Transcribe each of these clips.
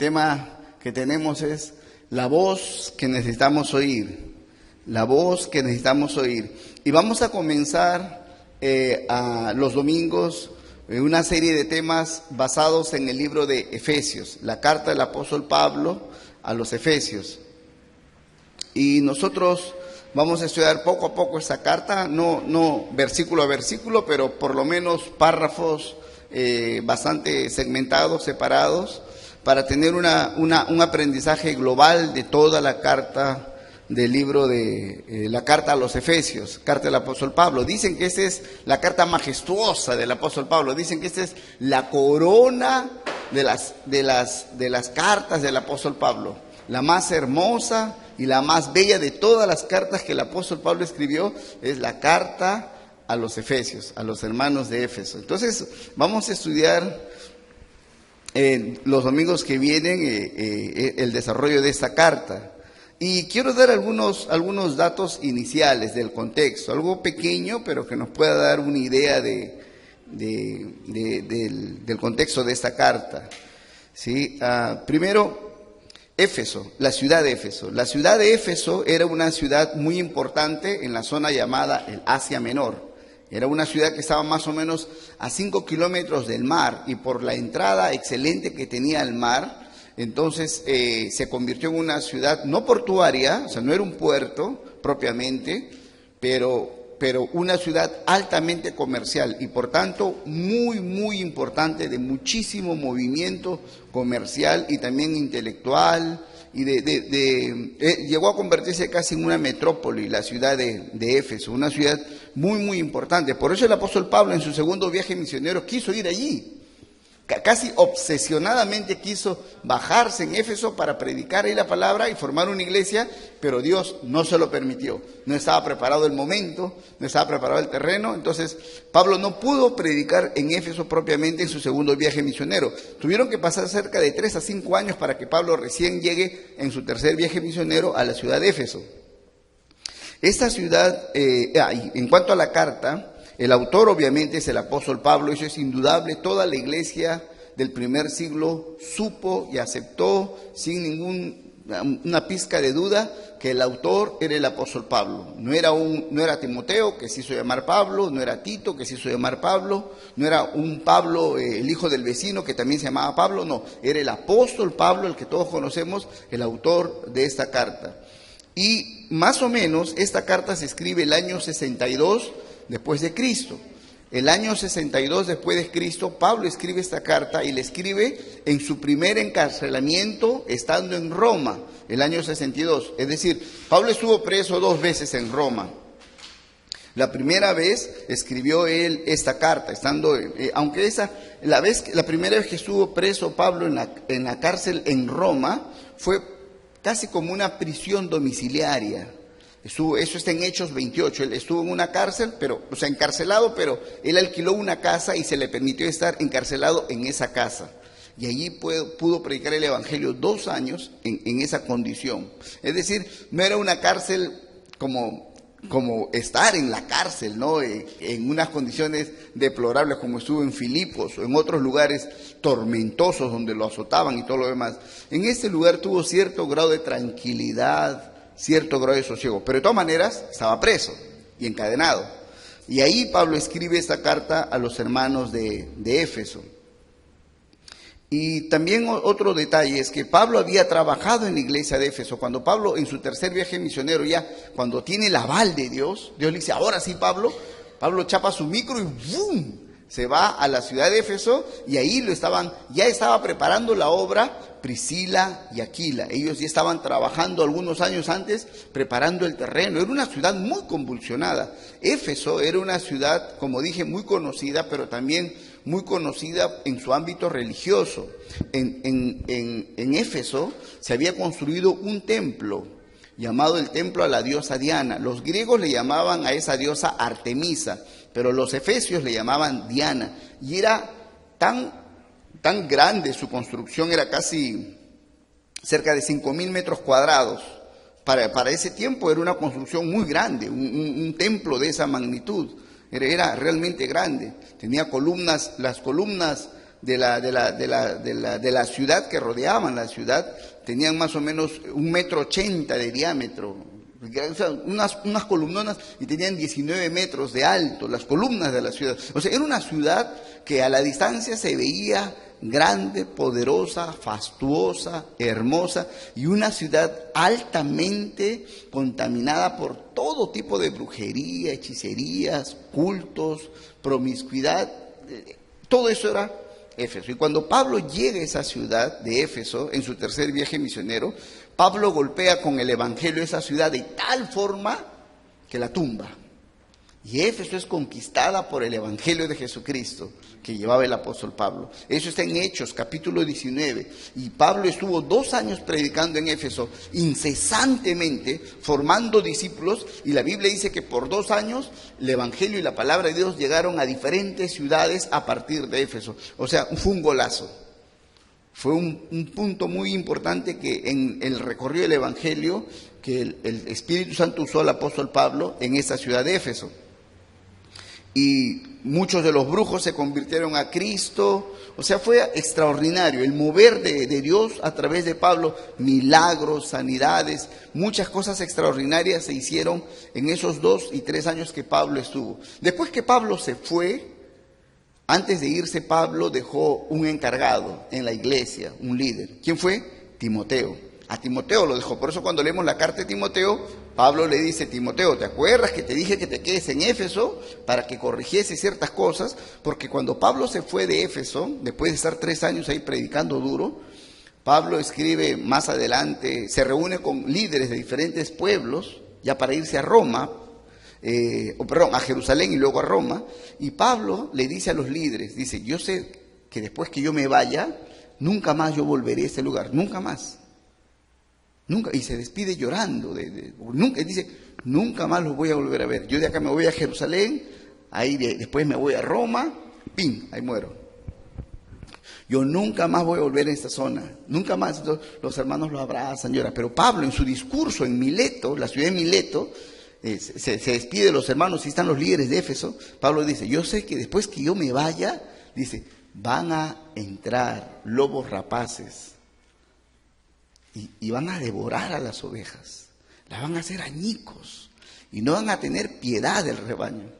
tema que tenemos es la voz que necesitamos oír. La voz que necesitamos oír. Y vamos a comenzar a los domingos una serie de temas basados en el libro de Efesios, la carta del apóstol Pablo a los Efesios. Y nosotros vamos a estudiar poco a poco esta carta, no versículo a versículo, pero por lo menos párrafos bastante segmentados, separados, para tener un aprendizaje global de toda la carta del libro de la carta a los Efesios, carta del apóstol Pablo. Dicen que esta es la carta majestuosa del apóstol Pablo, dicen que esta es la corona de las cartas del apóstol Pablo, la más hermosa y la más bella de todas las cartas que el apóstol Pablo escribió, es la carta a los Efesios, a los hermanos de Éfeso. Entonces vamos a estudiar los domingos que vienen el desarrollo de esta carta. Y quiero dar algunos datos iniciales del contexto, algo pequeño, pero que nos pueda dar una idea del contexto de esta carta. ¿Sí? Primero, Éfeso, la ciudad de Éfeso. La ciudad de Éfeso era una ciudad muy importante en la zona llamada el Asia Menor. Era una ciudad que estaba más o menos a 5 kilómetros del mar, y por la entrada excelente que tenía al mar, entonces se convirtió en una ciudad no portuaria, o sea, no era un puerto propiamente, pero una ciudad altamente comercial y por tanto muy, muy importante, de muchísimo movimiento comercial y también intelectual, y llegó a convertirse casi en una metrópoli, la ciudad de Éfeso, una ciudad muy, muy importante. Por eso el apóstol Pablo en su segundo viaje misionero quiso ir allí. Casi obsesionadamente quiso bajarse en Éfeso para predicar ahí la palabra y formar una iglesia, pero Dios no se lo permitió. No estaba preparado el momento, no estaba preparado el terreno. Entonces Pablo no pudo predicar en Éfeso propiamente en su segundo viaje misionero. Tuvieron que pasar cerca de 3 a 5 años para que Pablo recién llegue en su tercer viaje misionero a la ciudad de Éfeso. Esta ciudad, en cuanto a la carta, el autor obviamente es el apóstol Pablo, eso es indudable. Toda la iglesia del primer siglo supo y aceptó sin ninguna pizca de duda que el autor era el apóstol Pablo. No era Timoteo, que se hizo llamar Pablo, no era Tito, que se hizo llamar Pablo, no era un Pablo, el hijo del vecino, que también se llamaba Pablo, no, era el apóstol Pablo, el que todos conocemos, el autor de esta carta. Y más o menos esta carta se escribe el año 62 después de Cristo. El año 62 después de Cristo, Pablo escribe esta carta y la escribe en su primer encarcelamiento estando en Roma, el año 62. Es decir, Pablo estuvo preso 2 veces en Roma. La primera vez escribió él esta carta, estando, aunque la primera vez que estuvo preso Pablo en la cárcel en Roma, fue casi como una prisión domiciliaria. Eso está en Hechos 28, él estuvo en una cárcel, encarcelado, pero él alquiló una casa y se le permitió estar encarcelado en esa casa. Y allí pudo predicar el evangelio 2 años en esa condición. Es decir, no era una cárcel como estar en la cárcel, ¿no? En unas condiciones deplorables como estuvo en Filipos o en otros lugares tormentosos donde lo azotaban y todo lo demás. En este lugar tuvo cierto grado de tranquilidad, cierto grado de sosiego, pero de todas maneras estaba preso y encadenado. Y ahí Pablo escribe esta carta a los hermanos de Éfeso. Y también otro detalle es que Pablo había trabajado en la iglesia de Éfeso. Cuando Pablo en su tercer viaje misionero, ya cuando tiene el aval de Dios le dice, ahora sí Pablo chapa su micro y ¡boom!, se va a la ciudad de Éfeso, y ahí ya estaba preparando la obra Priscila y Aquila. Ellos ya estaban trabajando algunos años antes, preparando el terreno. Era una ciudad muy convulsionada. Éfeso era una ciudad, como dije, muy conocida, pero también muy conocida en su ámbito religioso. En Éfeso se había construido un templo llamado el templo a la diosa Diana. Los griegos le llamaban a esa diosa Artemisa, pero los efesios le llamaban Diana. Y era tan grande su construcción, era casi cerca de 5.000 metros cuadrados. Para ese tiempo era una construcción muy grande, un templo de esa magnitud. Era realmente grande. Tenía columnas, las columnas de la ciudad que rodeaban la ciudad tenían más o menos 1,80 m de diámetro, o sea, unas columnonas, y tenían 19 metros de alto, las columnas de la ciudad. O sea, era una ciudad que a la distancia se veía grande, poderosa, fastuosa, hermosa, y una ciudad altamente contaminada por todo tipo de brujería, hechicerías, cultos, promiscuidad. Todo eso era Éfeso. Y cuando Pablo llega a esa ciudad de Éfeso, en su tercer viaje misionero, Pablo golpea con el evangelio esa ciudad de tal forma que la tumba. Y Éfeso es conquistada por el evangelio de Jesucristo que llevaba el apóstol Pablo. Eso está en Hechos, capítulo 19. Y Pablo estuvo 2 años predicando en Éfeso, incesantemente, formando discípulos. Y la Biblia dice que por 2 años el evangelio y la palabra de Dios llegaron a diferentes ciudades a partir de Éfeso. O sea, fue un golazo. Fue un punto muy importante que en el recorrido del evangelio, que el Espíritu Santo usó al apóstol Pablo en esta ciudad de Éfeso. Y muchos de los brujos se convirtieron a Cristo. O sea, fue extraordinario el mover de Dios a través de Pablo. Milagros, sanidades, muchas cosas extraordinarias se hicieron en esos 2 y 3 años que Pablo estuvo. Después que Pablo se fue, antes de irse, Pablo dejó un encargado en la iglesia, un líder. ¿Quién fue? Timoteo. A Timoteo lo dejó. Por eso cuando leemos la carta de Timoteo, Pablo le dice: Timoteo, ¿te acuerdas que te dije que te quedes en Éfeso para que corrigiese ciertas cosas? Porque cuando Pablo se fue de Éfeso, después de estar 3 años ahí predicando duro, Pablo escribe más adelante, se reúne con líderes de diferentes pueblos, ya para irse a Roma, a Jerusalén y luego a Roma, y Pablo le dice a los líderes, dice: yo sé que después que yo me vaya, nunca más yo volveré a este lugar, nunca más. Nunca, y se despide llorando, nunca, dice: nunca más los voy a volver a ver. Yo de acá me voy a Jerusalén, ahí después me voy a Roma, ¡pim!, ahí muero. Yo nunca más voy a volver a esta zona, nunca más. Entonces, los hermanos lo abrazan, lloran. Pero Pablo, en su discurso en Mileto, la ciudad de Mileto, se despide de los hermanos y están los líderes de Éfeso. Pablo dice: yo sé que después que yo me vaya, dice, van a entrar lobos rapaces y van a devorar a las ovejas, las van a hacer añicos y no van a tener piedad del rebaño.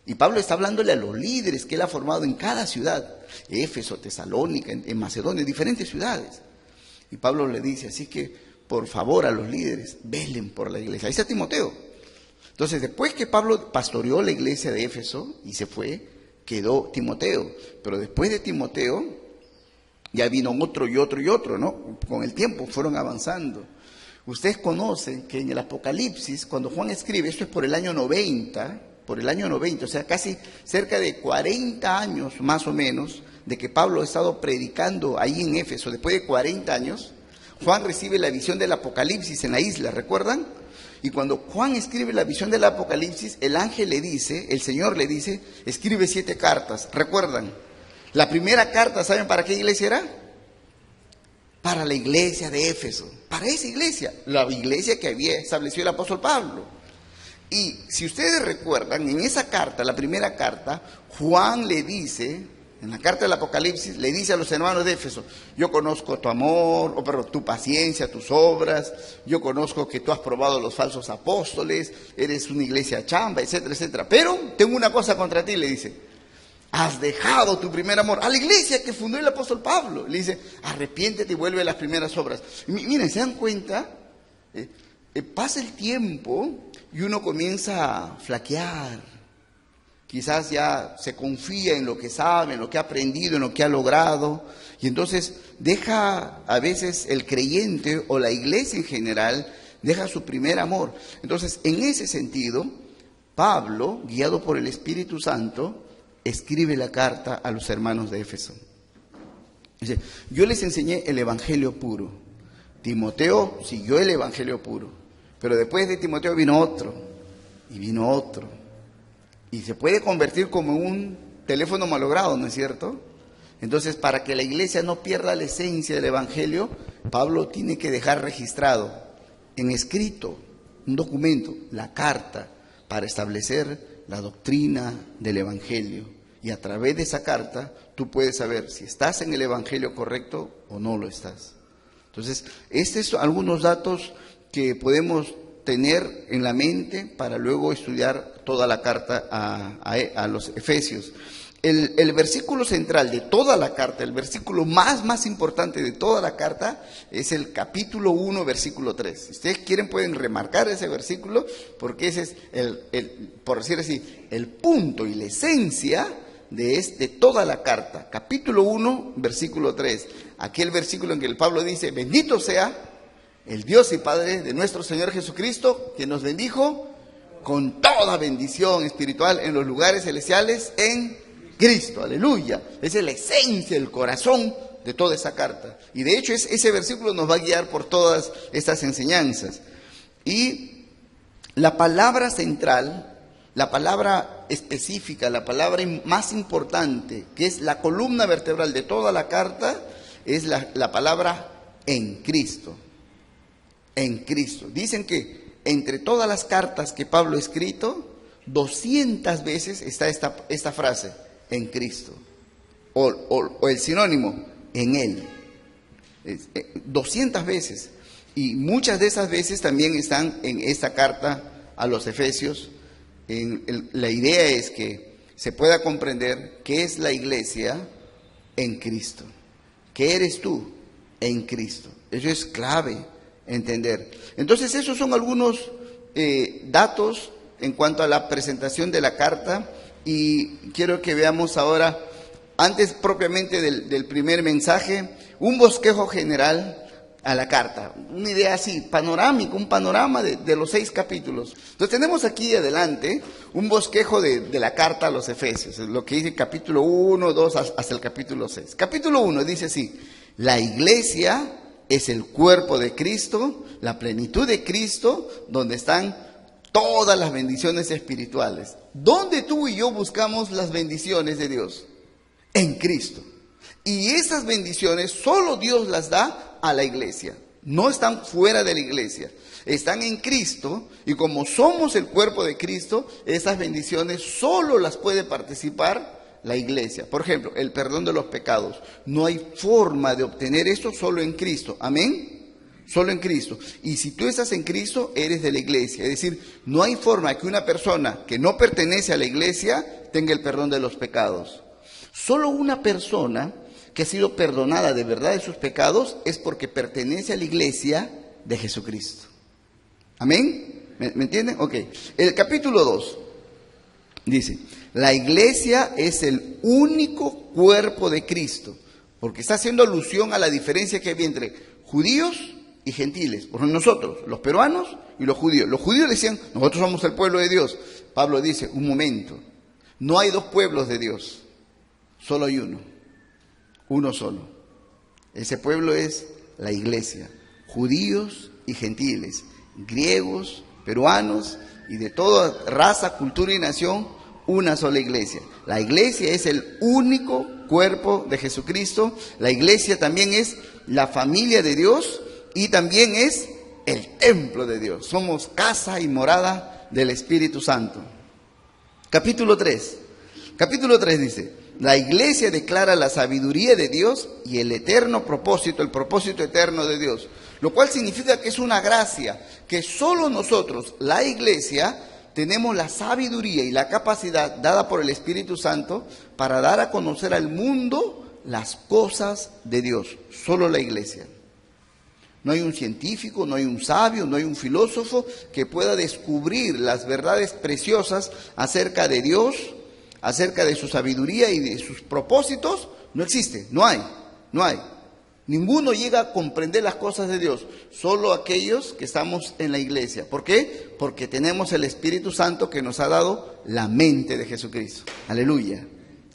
Y Pablo está hablándole a los líderes que él ha formado en cada ciudad, Éfeso, Tesalónica, en Macedonia, en diferentes ciudades. Y Pablo le dice: así que por favor a los líderes, velen por la iglesia. Ahí está Timoteo. Entonces, después que Pablo pastoreó la iglesia de Éfeso y se fue, quedó Timoteo. Pero después de Timoteo ya vino otro y otro y otro, ¿no? Con el tiempo fueron avanzando. Ustedes conocen que en el Apocalipsis, cuando Juan escribe, esto es por el año 90, o sea, casi cerca de 40 años más o menos, de que Pablo ha estado predicando ahí en Éfeso. Después de 40 años, Juan recibe la visión del Apocalipsis en la isla, ¿recuerdan? Y cuando Juan escribe la visión del Apocalipsis, el ángel le dice, el Señor le dice: escribe 7 cartas, ¿recuerdan? La primera carta, ¿saben para qué iglesia era? Para la iglesia de Éfeso, para esa iglesia, la iglesia que había establecido el apóstol Pablo. Y si ustedes recuerdan, en esa carta, la primera carta, Juan le dice, en la carta del Apocalipsis, le dice a los hermanos de Éfeso: yo conozco tu amor, tu paciencia, tus obras, yo conozco que tú has probado los falsos apóstoles, eres una iglesia chamba, etcétera, etcétera. Pero tengo una cosa contra ti, le dice: has dejado tu primer amor. A la iglesia que fundó el apóstol Pablo le dice: arrepiéntete y vuelve a las primeras obras. Miren, ¿se dan cuenta? Pasa el tiempo y uno comienza a flaquear. Quizás ya se confía en lo que sabe, en lo que ha aprendido, en lo que ha logrado, y entonces deja a veces el creyente o la iglesia en general, deja su primer amor. Entonces, en ese sentido, Pablo, guiado por el Espíritu Santo, escribe la carta a los hermanos de Éfeso. Dice: yo les enseñé el evangelio puro. Timoteo siguió el evangelio puro, pero después de Timoteo vino otro, y vino otro, y se puede convertir como en un teléfono malogrado, ¿no es cierto? Entonces, para que la iglesia no pierda la esencia del evangelio, Pablo tiene que dejar registrado en escrito un documento, la carta, para establecer la doctrina del evangelio. Y a través de esa carta tú puedes saber si estás en el evangelio correcto o no lo estás. Entonces, estos son algunos datos que podemos tener en la mente para luego estudiar toda la carta a los Efesios. El versículo central de toda la carta, el versículo más importante de toda la carta, es el capítulo 1, versículo 3. Si ustedes quieren pueden remarcar ese versículo, porque ese es, por decir así, el punto y la esencia de toda la carta. Capítulo 1, versículo 3. Aquel versículo en que el Pablo dice: bendito sea el Dios y Padre de nuestro Señor Jesucristo, que nos bendijo con toda bendición espiritual en los lugares celestiales en Cristo. Aleluya. Esa es la esencia, el corazón de toda esa carta. Y de hecho ese versículo nos va a guiar por todas estas enseñanzas. Y la palabra central, la palabra específica, la palabra más importante, que es la columna vertebral de toda la carta, es la palabra en Cristo. En Cristo. Dicen que entre todas las cartas que Pablo ha escrito, 200 veces está esta frase: en Cristo, o el sinónimo, en Él. 200 veces, y muchas de esas veces también están en esta carta a los Efesios. La idea es que se pueda comprender qué es la iglesia en Cristo, qué eres tú en Cristo. Eso es clave entender. Entonces esos son algunos datos en cuanto a la presentación de la carta. Y quiero que veamos ahora, antes propiamente del primer mensaje, un bosquejo general a la carta. Una idea así, panorámica, un panorama de los 6 capítulos. Entonces tenemos aquí adelante un bosquejo de la carta a los Efesios, lo que dice capítulo 1, 2 hasta el capítulo 6. Capítulo 1 dice así: la iglesia es el cuerpo de Cristo, la plenitud de Cristo, donde están todas las bendiciones espirituales. ¿Dónde tú y yo buscamos las bendiciones de Dios? En Cristo. Y esas bendiciones solo Dios las da a la iglesia. No están fuera de la iglesia. Están en Cristo, y como somos el cuerpo de Cristo, esas bendiciones solo las puede participar la iglesia. Por ejemplo, el perdón de los pecados. No hay forma de obtener eso solo en Cristo. Amén. Solo en Cristo. Y si tú estás en Cristo, eres de la iglesia. Es decir, no hay forma que una persona que no pertenece a la iglesia tenga el perdón de los pecados. Solo una persona que ha sido perdonada de verdad de sus pecados es porque pertenece a la iglesia de Jesucristo. ¿Amén? ¿Me entienden? Ok. El capítulo 2 dice: la iglesia es el único cuerpo de Cristo. Porque está haciendo alusión a la diferencia que había entre judíos y gentiles. Por ejemplo, nosotros, los peruanos y los judíos. Los judíos decían: nosotros somos el pueblo de Dios. Pablo dice: un momento, no hay 2 pueblos de Dios, solo hay uno solo. Ese pueblo es la iglesia, judíos y gentiles, griegos, peruanos y de toda raza, cultura y nación, una sola iglesia. La iglesia es el único cuerpo de Jesucristo. La iglesia también es la familia de Dios, y también es el templo de Dios. Somos casa y morada del Espíritu Santo. Capítulo 3. Capítulo 3 dice: la iglesia declara la sabiduría de Dios y el eterno propósito, el propósito eterno de Dios. Lo cual significa que es una gracia, que solo nosotros, la iglesia, tenemos la sabiduría y la capacidad dada por el Espíritu Santo para dar a conocer al mundo las cosas de Dios. Solo la iglesia. No hay un científico, no hay un sabio, no hay un filósofo que pueda descubrir las verdades preciosas acerca de Dios, acerca de su sabiduría y de sus propósitos. No existe, no hay. Ninguno llega a comprender las cosas de Dios, solo aquellos que estamos en la iglesia. ¿Por qué? Porque tenemos el Espíritu Santo que nos ha dado la mente de Jesucristo. Aleluya,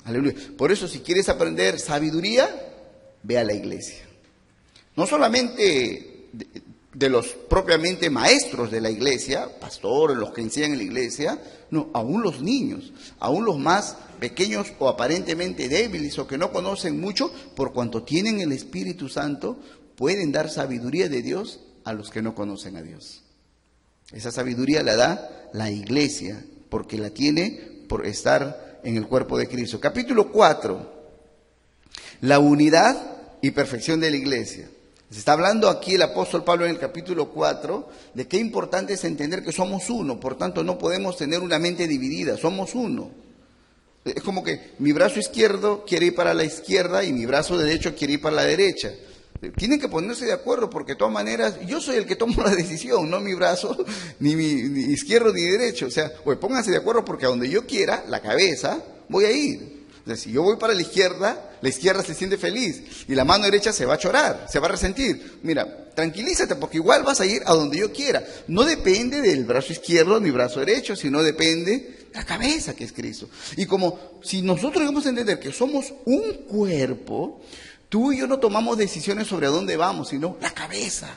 aleluya. Por eso, si quieres aprender sabiduría, ve a la iglesia. No solamente de los propiamente maestros de la iglesia, pastores, los que enseñan en la iglesia, no, aún los niños, aún los más pequeños o aparentemente débiles o que no conocen mucho, por cuanto tienen el Espíritu Santo, pueden dar sabiduría de Dios a los que no conocen a Dios. Esa sabiduría la da la iglesia, porque la tiene por estar en el cuerpo de Cristo. Capítulo 4, la unidad y perfección de la iglesia. Se está hablando aquí el apóstol Pablo en el capítulo 4 de qué importante es entender que somos uno, por tanto no podemos tener una mente dividida, somos uno. Es como que mi brazo izquierdo quiere ir para la izquierda y mi brazo derecho quiere ir para la derecha. Tienen que ponerse de acuerdo porque de todas maneras yo soy el que tomo la decisión, no mi brazo, ni izquierdo ni derecho. O sea, pues pónganse de acuerdo porque a donde yo quiera, la cabeza, voy a ir. O sea, si yo voy para la izquierda se siente feliz y la mano derecha se va a chorar, se va a resentir. Mira, tranquilízate porque igual vas a ir a donde yo quiera. No depende del brazo izquierdo ni brazo derecho, sino depende de la cabeza que es Cristo. Y como si nosotros debemos entender que somos un cuerpo, tú y yo no tomamos decisiones sobre a dónde vamos, sino la cabeza.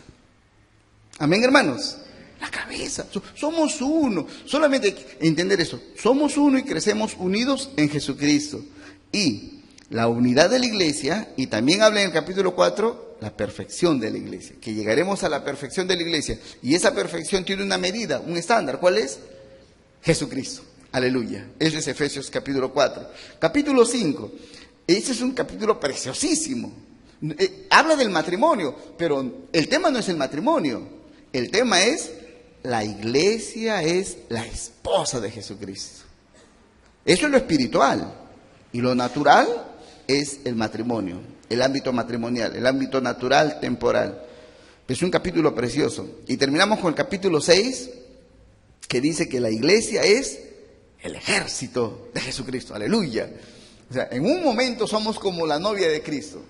Amén, hermanos. La cabeza. Somos uno. Solamente hay que entender eso. Somos uno y crecemos unidos en Jesucristo. Y la unidad de la iglesia, y también habla en el capítulo 4, la perfección de la iglesia. Que llegaremos a la perfección de la iglesia. Y esa perfección tiene una medida, un estándar. ¿Cuál es? Jesucristo. Aleluya. Eso es Efesios capítulo 4. Capítulo 5. Ese es un capítulo preciosísimo. Habla del matrimonio, pero el tema no es el matrimonio. El tema es, la iglesia es la esposa de Jesucristo. Eso es lo espiritual. Y lo natural es el matrimonio, el ámbito matrimonial, el ámbito natural, temporal. Es un capítulo precioso. Y terminamos con el capítulo 6, que dice que la iglesia es el ejército de Jesucristo. Aleluya. O sea, en un momento somos como la novia de Cristo,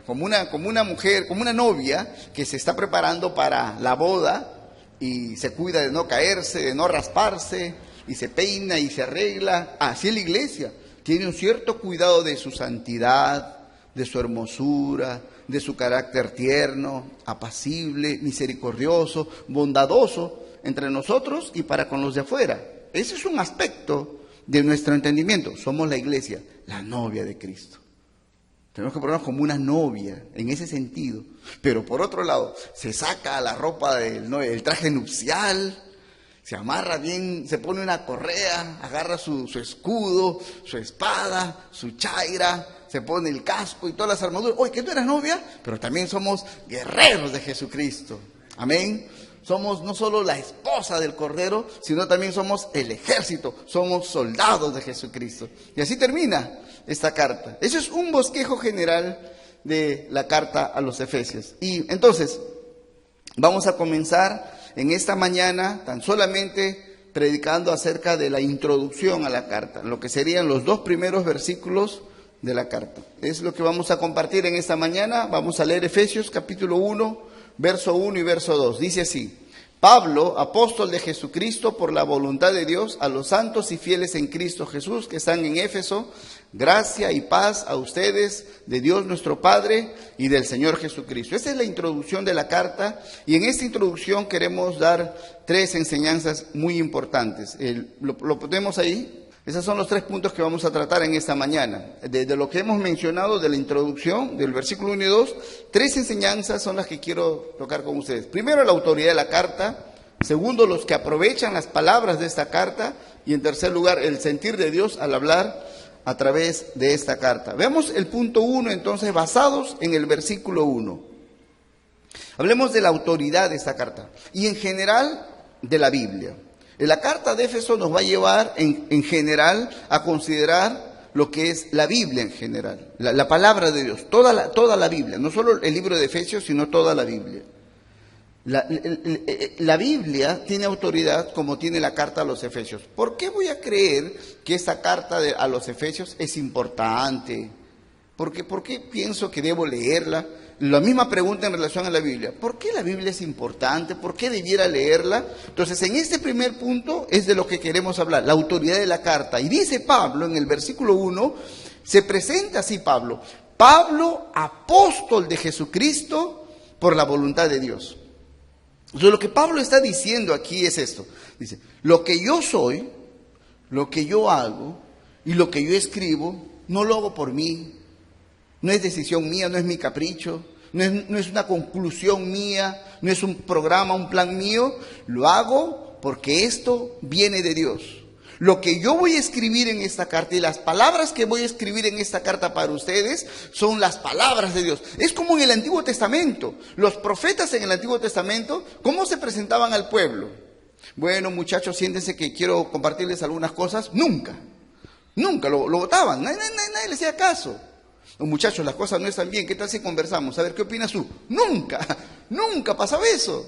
como una mujer, como una novia que se está preparando para la boda y se cuida de no caerse, de no rasparse, y se peina y se arregla. Así es la iglesia, tiene un cierto cuidado de su santidad, de su hermosura, de su carácter tierno, apacible, misericordioso, bondadoso entre nosotros y para con los de afuera. Ese es un aspecto de nuestro entendimiento. Somos la iglesia, la novia de Cristo. Tenemos que ponernos como una novia en ese sentido. Pero por otro lado, se saca la ropa el traje nupcial, se amarra bien, se pone una correa, agarra su escudo, su espada, su chaira, se pone el casco y todas las armaduras. Oye, ¿que tú eras novia? Pero también somos guerreros de Jesucristo. Amén. Somos no solo la esposa del Cordero, sino también somos el ejército, somos soldados de Jesucristo. Y así termina esta carta. Eso es un bosquejo general de la carta a los Efesios. Y entonces, vamos a comenzar en esta mañana tan solamente predicando acerca de la introducción a la carta, lo que serían los 2 primeros versículos de la carta. Es lo que vamos a compartir en esta mañana. Vamos a leer Efesios capítulo 1, verso 1 y verso 2. Dice así: Pablo, apóstol de Jesucristo por la voluntad de Dios, a los santos y fieles en Cristo Jesús que están en Éfeso, gracia y paz a ustedes de Dios nuestro Padre y del Señor Jesucristo. Esta es la introducción de la carta, y en esta introducción queremos dar 3 enseñanzas muy importantes. ¿Lo ponemos ahí? Esos son los 3 puntos que vamos a tratar en esta mañana. De lo que hemos mencionado de la introducción, del versículo 1 y 2, 3 enseñanzas son las que quiero tocar con ustedes. Primero, la autoridad de la carta. Segundo, los que aprovechan las palabras de esta carta. Y en tercer lugar, el sentir de Dios al hablar a través de esta carta. Veamos el punto 1, entonces, basados en el versículo 1. Hablemos de la autoridad de esta carta y en general de la Biblia. La carta de Éfeso nos va a llevar en general a considerar lo que es la Biblia en general, la palabra de Dios, toda la Biblia, no solo el libro de Efesios, sino toda la Biblia. La Biblia tiene autoridad como tiene la carta a los Efesios. ¿Por qué voy a creer que esta carta a los Efesios es importante? ¿Por qué pienso que debo leerla? La misma pregunta en relación a la Biblia. ¿Por qué la Biblia es importante? ¿Por qué debiera leerla? Entonces, en este primer punto es de lo que queremos hablar, la autoridad de la carta. Y dice Pablo en el versículo 1, se presenta así Pablo, apóstol de Jesucristo por la voluntad de Dios. Entonces, lo que Pablo está diciendo aquí es esto. Dice, lo que yo soy, lo que yo hago y lo que yo escribo, no lo hago por mí. No es decisión mía, no es mi capricho, no es una conclusión mía, no es un programa, un plan mío. Lo hago porque esto viene de Dios. Lo que yo voy a escribir en esta carta y las palabras que voy a escribir en esta carta para ustedes son las palabras de Dios. Es como en el Antiguo Testamento. Los profetas en el Antiguo Testamento, ¿cómo se presentaban al pueblo? Bueno, muchachos, siéntense que quiero compartirles algunas cosas. Nunca lo votaban. Nadie les hacía caso. Los muchachos, las cosas no están bien. ¿Qué tal si conversamos? A ver, ¿qué opinas tú? Nunca pasaba eso.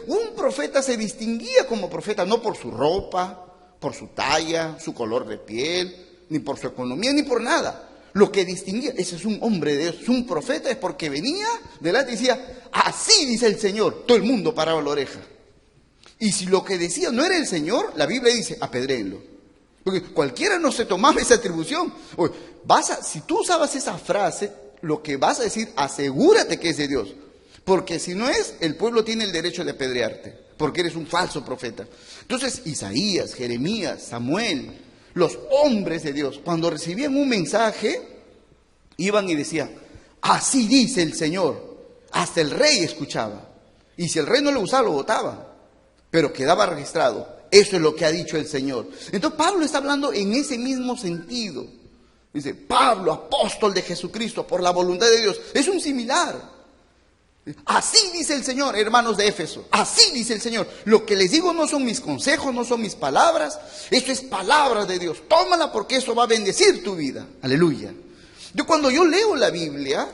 Un profeta se distinguía como profeta no por su ropa, por su talla, su color de piel, ni por su economía, ni por nada. Lo que distinguía, ese es un hombre de Dios, es un profeta, es porque venía delante y decía, así dice el Señor. Todo el mundo paraba la oreja. Y si lo que decía no era el Señor, la Biblia dice, apedréenlo. Porque cualquiera no se tomaba esa atribución. Oye, si tú usabas esa frase, lo que vas a decir, asegúrate que es de Dios. Porque si no es, el pueblo tiene el derecho de apedrearte, porque eres un falso profeta. Entonces, Isaías, Jeremías, Samuel, los hombres de Dios, cuando recibían un mensaje, iban y decían, así dice el Señor. Hasta el rey escuchaba. Y si el rey no lo usaba, lo votaba. Pero quedaba registrado. Eso es lo que ha dicho el Señor. Entonces Pablo está hablando en ese mismo sentido. Dice, Pablo, apóstol de Jesucristo, por la voluntad de Dios. Es un similar. Así dice el Señor, hermanos de Éfeso. Así dice el Señor. Lo que les digo no son mis consejos, no son mis palabras. Esto es palabra de Dios. Tómala porque eso va a bendecir tu vida. Aleluya. Cuando yo leo la Biblia,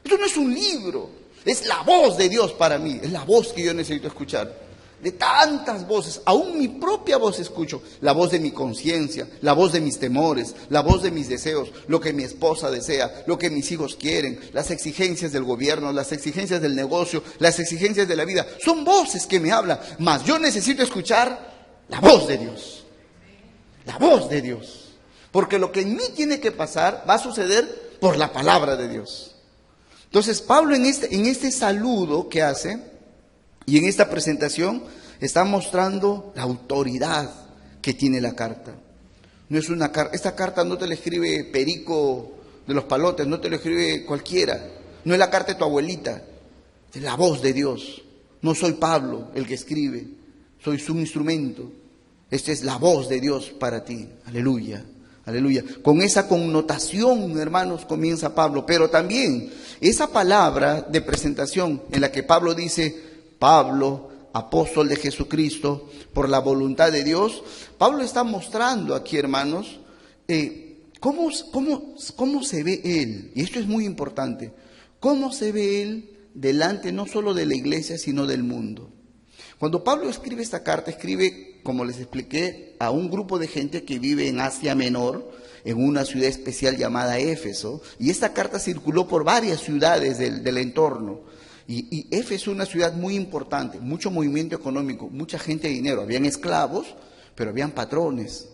esto no es un libro. Es la voz de Dios para mí. Es la voz que yo necesito escuchar. De tantas voces, aún mi propia voz escucho, la voz de mi conciencia, la voz de mis temores, la voz de mis deseos, lo que mi esposa desea, lo que mis hijos quieren, las exigencias del gobierno, las exigencias del negocio, las exigencias de la vida, son voces que me hablan, mas yo necesito escuchar la voz de Dios, la voz de Dios, porque lo que en mí tiene que pasar va a suceder por la palabra de Dios. Entonces Pablo en este saludo que hace, y en esta presentación está mostrando la autoridad que tiene la carta. No es esta carta no te la escribe Perico de los Palotes, no te la escribe cualquiera. No es la carta de tu abuelita, es la voz de Dios. No soy Pablo el que escribe, soy su instrumento. Esta es la voz de Dios para ti. Aleluya. Aleluya. Con esa connotación, hermanos, comienza Pablo. Pero también esa palabra de presentación en la que Pablo dice, Pablo, apóstol de Jesucristo, por la voluntad de Dios. Pablo está mostrando aquí, hermanos, cómo se ve él. Y esto es muy importante. Cómo se ve él delante no solo de la iglesia, sino del mundo. Cuando Pablo escribe esta carta, escribe, como les expliqué, a un grupo de gente que vive en Asia Menor, en una ciudad especial llamada Éfeso. Y esta carta circuló por varias ciudades del entorno. Y Éfeso es una ciudad muy importante, mucho movimiento económico, mucha gente de dinero. Habían esclavos, pero habían patrones,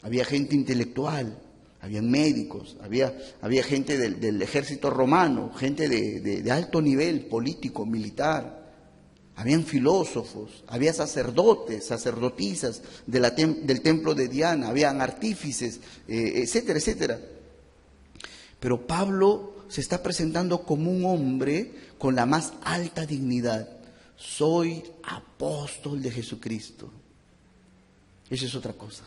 había gente intelectual, habían médicos, había gente del ejército romano, gente de alto nivel político, militar. Habían filósofos, había sacerdotes, sacerdotisas del templo de Diana, habían artífices, etcétera, etcétera. Pero Pablo se está presentando como un hombre con la más alta dignidad. Soy apóstol de Jesucristo. Eso es otra cosa.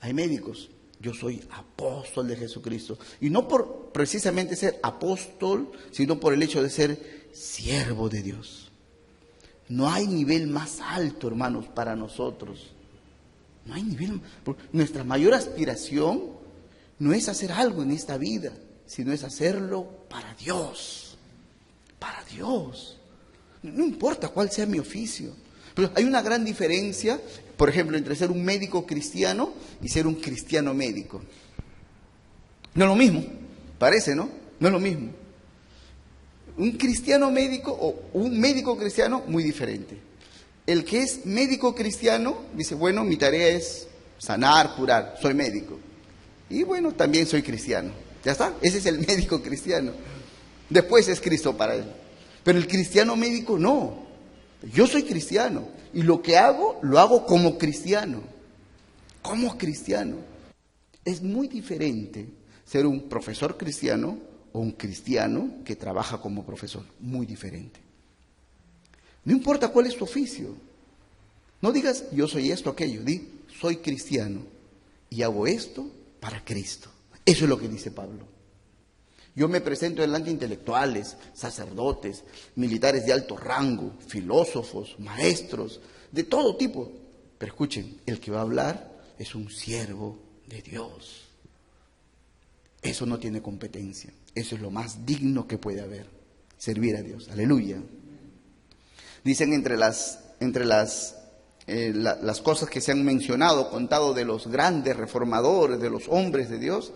Hay médicos, yo soy apóstol de Jesucristo. Y no por precisamente ser apóstol, sino por el hecho de ser siervo de Dios. No hay nivel más alto, hermanos, para nosotros. No hay nivel. Nuestra mayor aspiración no es hacer algo en esta vida, sino es hacerlo para Dios. Para Dios. No importa cuál sea mi oficio. Pero hay una gran diferencia, por ejemplo, entre ser un médico cristiano y ser un cristiano médico. No es lo mismo, parece, ¿no? No es lo mismo. Un cristiano médico o un médico cristiano, muy diferente. El que es médico cristiano dice, bueno, mi tarea es sanar, curar, soy médico. Y bueno, también soy cristiano. Ya está, ese es el médico cristiano. Después es Cristo para él. Pero el cristiano médico no. Yo soy cristiano y lo que hago, lo hago como cristiano. Como cristiano. Es muy diferente ser un profesor cristiano o un cristiano que trabaja como profesor. Muy diferente. No importa cuál es tu oficio. No digas, yo soy esto, aquello. Di, soy cristiano y hago esto para Cristo. Eso es lo que dice Pablo. Yo me presento delante de intelectuales, sacerdotes, militares de alto rango, filósofos, maestros, de todo tipo. Pero escuchen, el que va a hablar es un siervo de Dios. Eso no tiene competencia. Eso es lo más digno que puede haber. Servir a Dios. Aleluya. Dicen entre las cosas que se han mencionado, contado de los grandes reformadores, de los hombres de Dios,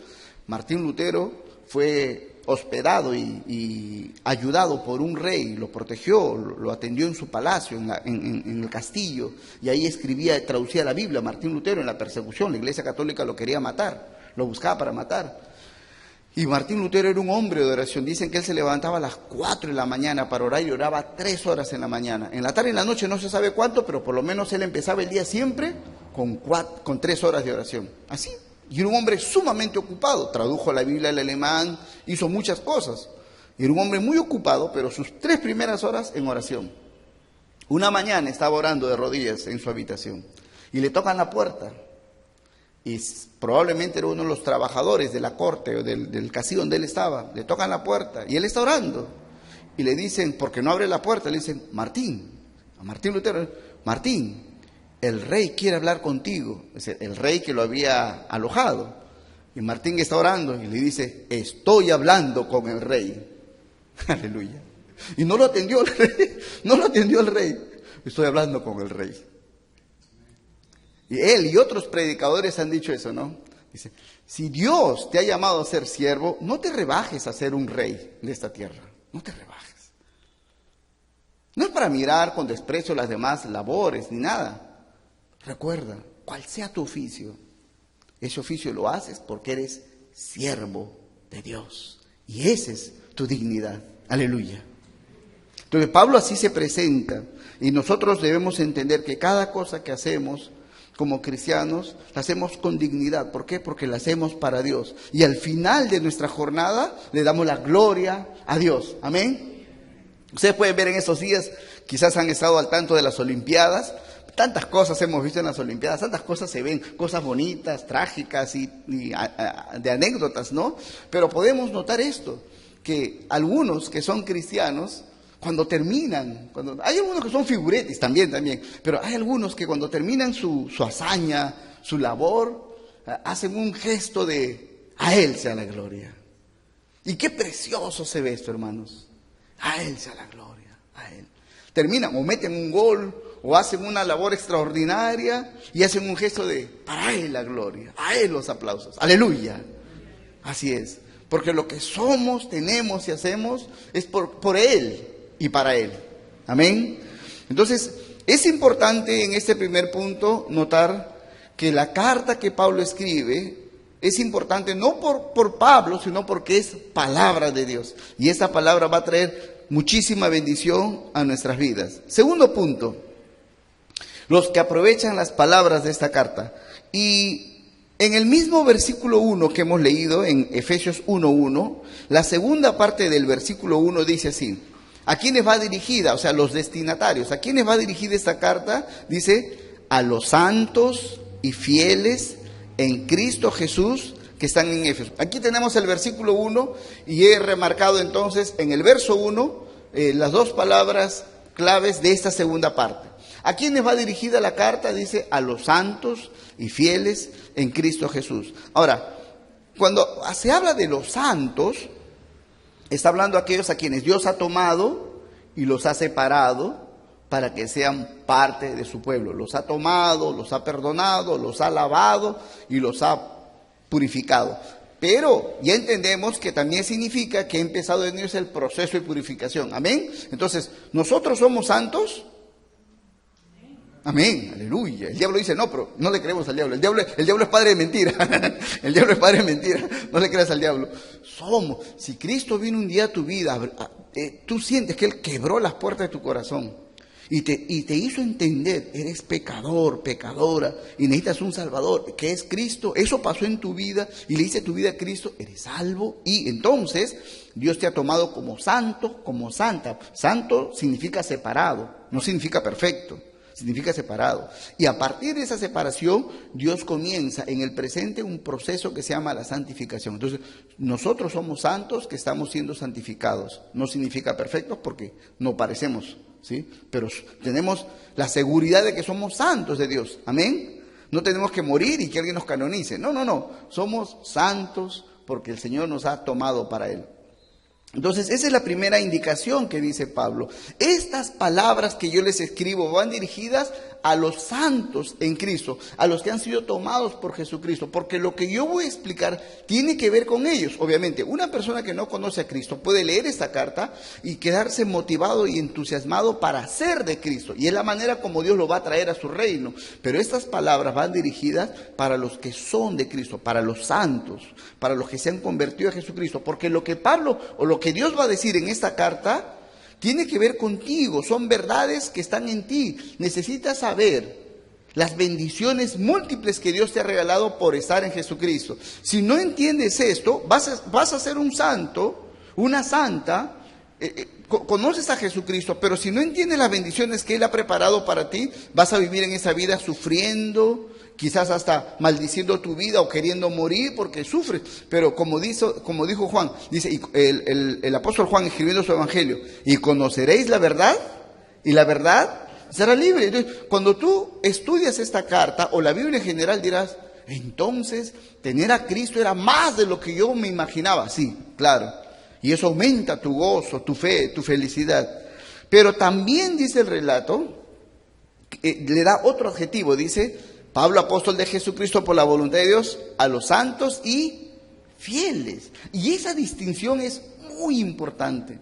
Martín Lutero fue hospedado y ayudado por un rey, lo protegió, lo atendió en su palacio, en el castillo, y ahí escribía, traducía la Biblia. Martín Lutero en la persecución, la Iglesia Católica lo quería matar, lo buscaba para matar. Y Martín Lutero era un hombre de oración. Dicen que él se levantaba a las 4 de la mañana para orar y oraba 3 horas en la mañana. En la tarde y en la noche no se sabe cuánto, pero por lo menos él empezaba el día siempre con 3 horas de oración. Así. Y era un hombre sumamente ocupado. Tradujo la Biblia al alemán, hizo muchas cosas. Y era un hombre muy ocupado, pero sus 3 primeras horas en oración. Una mañana estaba orando de rodillas en su habitación y le tocan la puerta. Y probablemente era uno de los trabajadores de la corte o del castillo donde él estaba. Le tocan la puerta y él está orando. Y le dicen, porque no abre la puerta, le dicen, Martín, a Martín Lutero, Martín, el rey quiere hablar contigo. Es decir, el rey que lo había alojado. Y Martín está orando y le dice, estoy hablando con el rey. Aleluya. Y no lo atendió el rey, no lo atendió el rey. Estoy hablando con el rey. Y él y otros predicadores han dicho eso, ¿no? Dice, si Dios te ha llamado a ser siervo, no te rebajes a ser un rey de esta tierra. No te rebajes. No es para mirar con desprecio las demás labores ni nada. Recuerda, cual sea tu oficio, ese oficio lo haces porque eres siervo de Dios. Y esa es tu dignidad. Aleluya. Entonces Pablo así se presenta y nosotros debemos entender que cada cosa que hacemos como cristianos, la hacemos con dignidad. ¿Por qué? Porque la hacemos para Dios. Y al final de nuestra jornada le damos la gloria a Dios. Amén. Ustedes pueden ver en estos días, quizás han estado al tanto de las Olimpiadas. Tantas cosas hemos visto en las Olimpiadas, tantas cosas se ven, cosas bonitas, trágicas y de anécdotas, ¿no? Pero podemos notar esto, que algunos que son cristianos, cuando terminan, hay algunos que son figuretes también, pero hay algunos que cuando terminan su hazaña, su labor, hacen un gesto de, a Él sea la gloria. Y qué precioso se ve esto, hermanos. A Él sea la gloria, a Él. Terminan o meten un gol o hacen una labor extraordinaria y hacen un gesto de, para Él la gloria, a Él los aplausos. Aleluya. Así es. Porque lo que somos, tenemos y hacemos es por Él y para Él. Amén. Entonces, es importante en este primer punto notar que la carta que Pablo escribe es importante no por Pablo, sino porque es palabra de Dios. Y esa palabra va a traer muchísima bendición a nuestras vidas. Segundo punto, los que aprovechan las palabras de esta carta. Y en el mismo versículo 1 que hemos leído, en Efesios 1:1, la segunda parte del versículo 1 dice así. ¿A quiénes va dirigida? O sea, los destinatarios. ¿A quiénes va dirigida esta carta? Dice, a los santos y fieles en Cristo Jesús que están en Éfeso. Aquí tenemos el versículo 1 y he remarcado entonces en el verso 1 las dos palabras claves de esta segunda parte. ¿A quiénes va dirigida la carta? Dice, a los santos y fieles en Cristo Jesús. Ahora, cuando se habla de los santos, está hablando a aquellos a quienes Dios ha tomado y los ha separado para que sean parte de su pueblo. Los ha tomado, los ha perdonado, los ha lavado y los ha purificado. Pero ya entendemos que también significa que ha empezado en ellos el proceso de purificación. Amén. Entonces, ¿nosotros somos santos? Amén, aleluya. El diablo dice, no, pero no le creemos al diablo. El diablo es padre de mentira. El diablo es padre de mentira. No le creas al diablo. Somos. Si Cristo vino un día a tu vida, tú sientes que Él quebró las puertas de tu corazón y te hizo entender, eres pecador, pecadora, y necesitas un Salvador, que es Cristo. Eso pasó en tu vida y le dice tu vida a Cristo, eres salvo, y entonces Dios te ha tomado como santo, como santa. Santo significa separado, no significa perfecto. significa separado. Y a partir de esa separación, Dios comienza en el presente un proceso que se llama la santificación. Entonces, nosotros somos santos que estamos siendo santificados. No significa perfectos porque no parecemos, ¿sí? Pero tenemos la seguridad de que somos santos de Dios. Amén. No tenemos que morir y que alguien nos canonice. No, no, no. Somos santos porque el Señor nos ha tomado para Él. Entonces, esa es la primera indicación que dice Pablo. Estas palabras que yo les escribo van dirigidas a los santos en Cristo, a los que han sido tomados por Jesucristo, porque lo que yo voy a explicar tiene que ver con ellos. Obviamente, una persona que no conoce a Cristo puede leer esta carta y quedarse motivado y entusiasmado para ser de Cristo, y es la manera como Dios lo va a traer a su reino. Pero estas palabras van dirigidas para los que son de Cristo, para los santos, para los que se han convertido a Jesucristo, porque lo que Pablo o lo que Dios va a decir en esta carta tiene que ver contigo, son verdades que están en ti. Necesitas saber las bendiciones múltiples que Dios te ha regalado por estar en Jesucristo. Si no entiendes esto, vas a ser un santo, una santa, conoces a Jesucristo, pero si no entiendes las bendiciones que Él ha preparado para ti, vas a vivir en esa vida sufriendo, quizás hasta maldiciendo tu vida o queriendo morir porque sufres. Pero como dijo Juan, dice el apóstol Juan escribiendo su evangelio, y conoceréis la verdad, y la verdad será libre. Entonces, cuando tú estudias esta carta o la Biblia en general, dirás, entonces tener a Cristo era más de lo que yo me imaginaba. Sí, claro. Y eso aumenta tu gozo, tu fe, tu felicidad. Pero también dice el relato, le da otro adjetivo, dice: Pablo, apóstol de Jesucristo por la voluntad de Dios, a los santos y fieles. Y esa distinción es muy importante,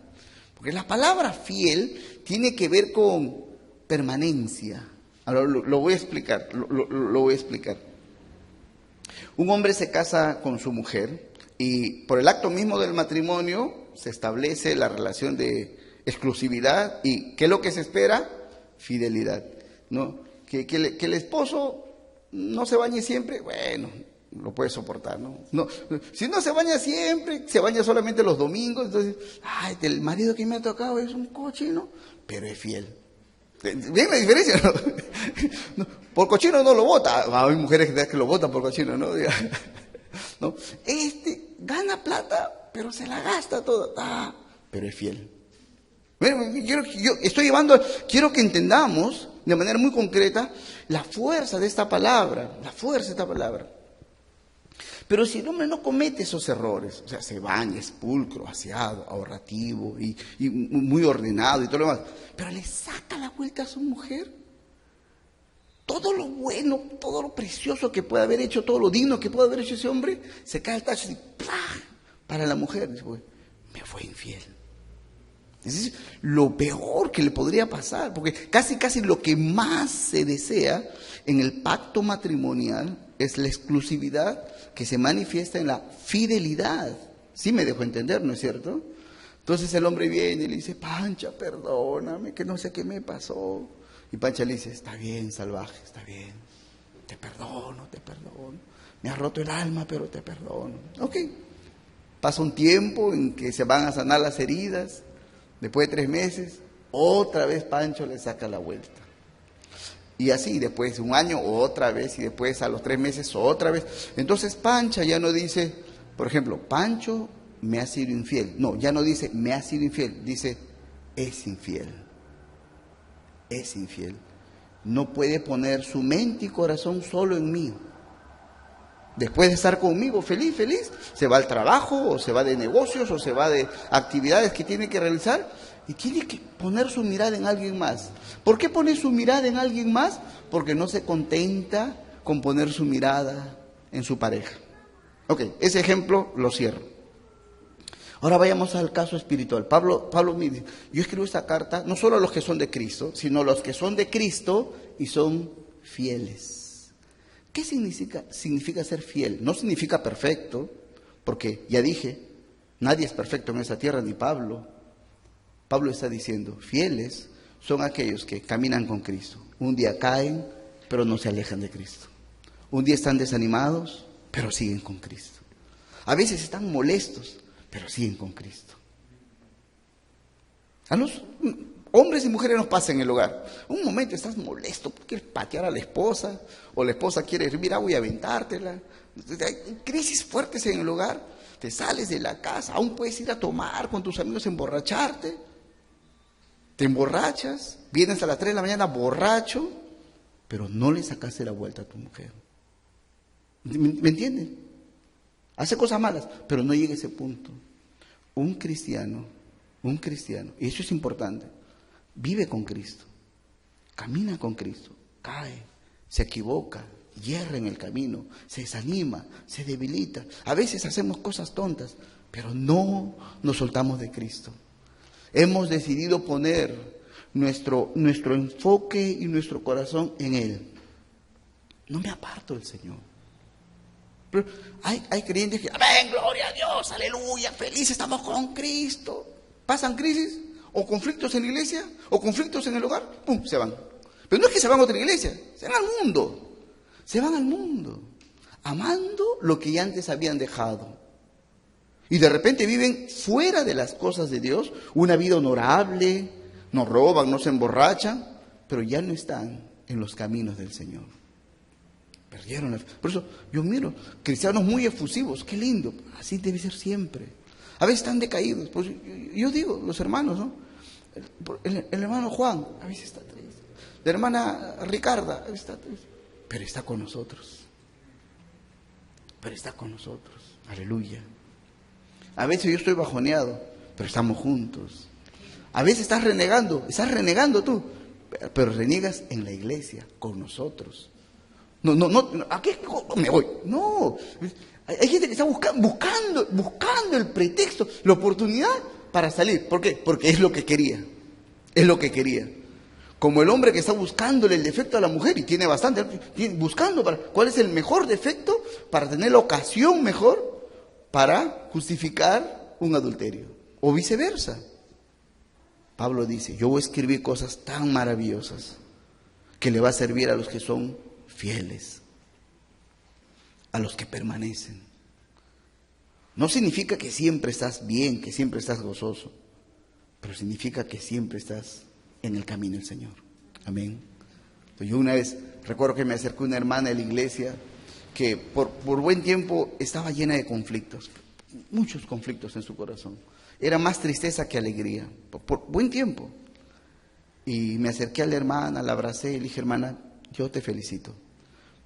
porque la palabra fiel tiene que ver con permanencia. Ahora lo voy a explicar, lo voy a explicar. Un hombre se casa con su mujer y por el acto mismo del matrimonio se establece la relación de exclusividad. ¿Y qué es lo que se espera? Fidelidad, ¿no? Que el esposo no se bañe siempre, bueno, lo puede soportar, ¿no? Si no se baña siempre, se baña solamente los domingos, entonces, ay, el marido que me ha tocado es un cochino, pero es fiel. ¿Ven la diferencia? No, por cochino no lo vota. Hay mujeres que lo votan por cochino, ¿no? ¿No? Gana plata, pero se la gasta toda, pero es fiel. Quiero que entendamos de manera muy concreta la fuerza de esta palabra, Pero si el hombre no comete esos errores, o sea, se baña, es pulcro, aseado, ahorrativo y muy ordenado y todo lo demás, pero le saca la vuelta a su mujer, todo lo bueno, todo lo precioso que puede haber hecho, todo lo digno que puede haber hecho ese hombre, se cae al tacho y ¡plá! Para la mujer, dice, me fue infiel. Es lo peor que le podría pasar, porque casi lo que más se desea en el pacto matrimonial es la exclusividad que se manifiesta en la fidelidad. Sí me dejo entender, ¿no es cierto? Entonces el hombre viene y le dice: Pancha, perdóname, que no sé qué me pasó. Y Pancha le dice: está bien, salvaje, está bien, te perdono, me ha roto el alma, pero te perdono. Ok, pasa un tiempo en que se van a sanar las heridas. Después de 3 meses, otra vez Pancho le saca la vuelta. Y así, después de un año, otra vez, y después a los 3 meses, otra vez. Entonces Pancha ya no dice, por ejemplo, Pancho me ha sido infiel. No, ya no dice me ha sido infiel, dice es infiel. Es infiel. No puede poner su mente y corazón solo en mí. Después de estar conmigo feliz, se va al trabajo, o se va de negocios, o se va de actividades que tiene que realizar, y tiene que poner su mirada en alguien más. ¿Por qué pone su mirada en alguien más? Porque no se contenta con poner su mirada en su pareja. Ok, ese ejemplo lo cierro. Ahora vayamos al caso espiritual. Pablo me dice, yo escribo esta carta no solo a los que son de Cristo, sino a los que son de Cristo y son fieles. ¿Qué significa ser fiel? No significa perfecto, porque ya dije, nadie es perfecto en esta tierra, ni Pablo. Pablo está diciendo, fieles son aquellos que caminan con Cristo. Un día caen, pero no se alejan de Cristo. Un día están desanimados, pero siguen con Cristo. A veces están molestos, pero siguen con Cristo. Hombres y mujeres nos pasa en el hogar. Un momento estás molesto, quieres patear a la esposa, o la esposa quiere hervir agua y aventártela. Hay crisis fuertes en el hogar. Te sales de la casa, aún puedes ir a tomar con tus amigos, emborracharte. Te emborrachas, vienes a las 3 de la mañana borracho, pero no le sacaste la vuelta a tu mujer. ¿Me entienden? Hace cosas malas, pero no llega a ese punto. Un cristiano, y eso es importante, vive con Cristo, camina con Cristo, cae, se equivoca, hierra en el camino, se desanima, se debilita. A veces hacemos cosas tontas, pero no nos soltamos de Cristo. Hemos decidido poner nuestro enfoque y nuestro corazón en Él. No me aparto del Señor. Pero hay creyentes que, amén, gloria a Dios, aleluya, feliz, estamos con Cristo. Pasan crisis, o conflictos en la iglesia, o conflictos en el hogar, ¡pum!, se van. Pero no es que se van a otra iglesia, se van al mundo. Se van al mundo, amando lo que ya antes habían dejado. Y de repente viven fuera de las cosas de Dios, una vida honorable, no roban, no se emborrachan, pero ya no están en los caminos del Señor. Perdieron Por eso yo miro cristianos muy efusivos, qué lindo, así debe ser siempre. A veces están decaídos. Pues yo digo, los hermanos, ¿no? El hermano Juan, a veces está triste. La hermana Ricarda, a veces está triste. Pero está con nosotros. Aleluya. A veces yo estoy bajoneado, pero estamos juntos. A veces estás renegando tú, pero reniegas en la iglesia, con nosotros. No, ¿a qué me voy? No, hay gente que está buscando el pretexto, la oportunidad para salir. ¿Por qué? Porque es lo que quería. Como el hombre que está buscándole el defecto a la mujer, y tiene bastante, buscando cuál es el mejor defecto para tener la ocasión mejor para justificar un adulterio, o viceversa. Pablo dice, yo voy a escribir cosas tan maravillosas que le va a servir a los que son fieles, a los que permanecen. No significa que siempre estás bien, que siempre estás gozoso, pero significa que siempre estás en el camino del Señor. Amén. Entonces, yo una vez recuerdo que me acercó una hermana de la iglesia que por buen tiempo estaba llena de conflictos, muchos conflictos en su corazón. Era más tristeza que alegría, por buen tiempo. Y me acerqué a la hermana, la abracé y le dije, hermana, yo te felicito,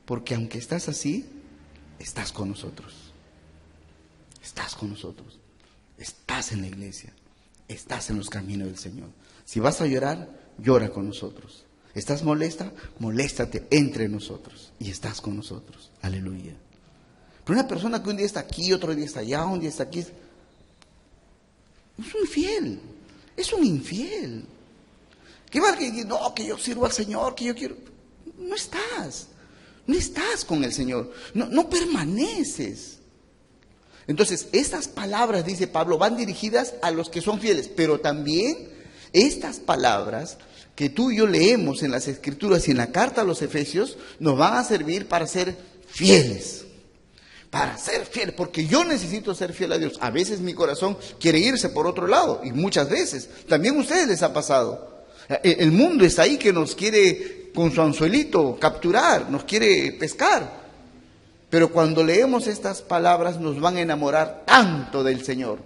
porque aunque estás así, estás con nosotros. Estás en la iglesia, estás en los caminos del Señor. Si vas a llorar, llora con nosotros. ¿Estás molesta? Moléstate entre nosotros y estás con nosotros. Aleluya. Pero una persona que un día está aquí, otro día está allá, un día está aquí, es un infiel. ¿Qué va que no, que yo sirvo al Señor, que yo quiero? No estás con el Señor, no permaneces. Entonces, estas palabras, dice Pablo, van dirigidas a los que son fieles, pero también estas palabras que tú y yo leemos en las Escrituras y en la carta a los Efesios nos van a servir para ser fieles. Porque yo necesito ser fiel a Dios. A veces mi corazón quiere irse por otro lado, y muchas veces, también a ustedes les ha pasado. El mundo está ahí que nos quiere con su anzuelito capturar, nos quiere pescar. Pero cuando leemos estas palabras nos van a enamorar tanto del Señor.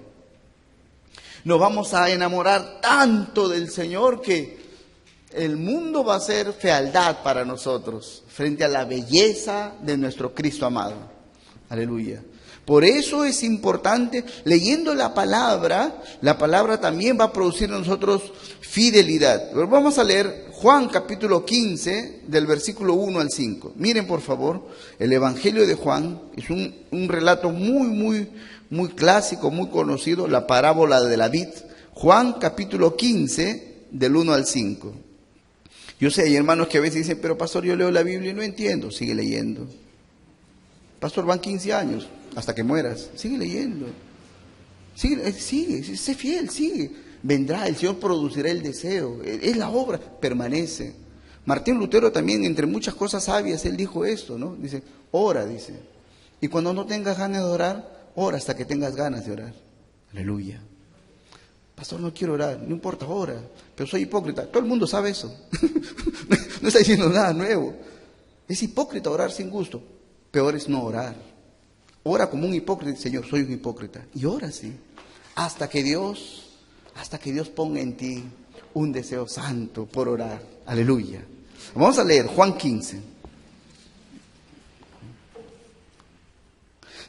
Nos vamos a enamorar tanto del Señor que el mundo va a ser fealdad para nosotros frente a la belleza de nuestro Cristo amado. Aleluya. Por eso es importante, leyendo la palabra también va a producir en nosotros fidelidad. Vamos a leer Juan capítulo 15, del versículo 1 al 5. Miren por favor, el Evangelio de Juan es un relato muy clásico, muy conocido, la parábola de la vid. Juan capítulo 15, del 1 al 5. Yo sé, hay hermanos que a veces dicen, pero pastor, yo leo la Biblia y no entiendo. Sigue leyendo. Pastor, van 15 años, hasta que mueras. Sigue leyendo. Sigue, sé fiel, sigue. Vendrá, el Señor producirá el deseo. Es la obra, permanece. Martín Lutero también, entre muchas cosas sabias, él dijo esto, ¿no? Dice, ora, dice. Y cuando no tengas ganas de orar, ora hasta que tengas ganas de orar. Aleluya. Pastor, no quiero orar, no importa ahora, pero soy hipócrita. Todo el mundo sabe eso. No está diciendo nada nuevo. Es hipócrita orar sin gusto. Peor es no orar. Ora como un hipócrita, Señor, soy un hipócrita. Y ora sí, hasta que Dios ponga en ti un deseo santo por orar. Aleluya. Vamos a leer Juan 15.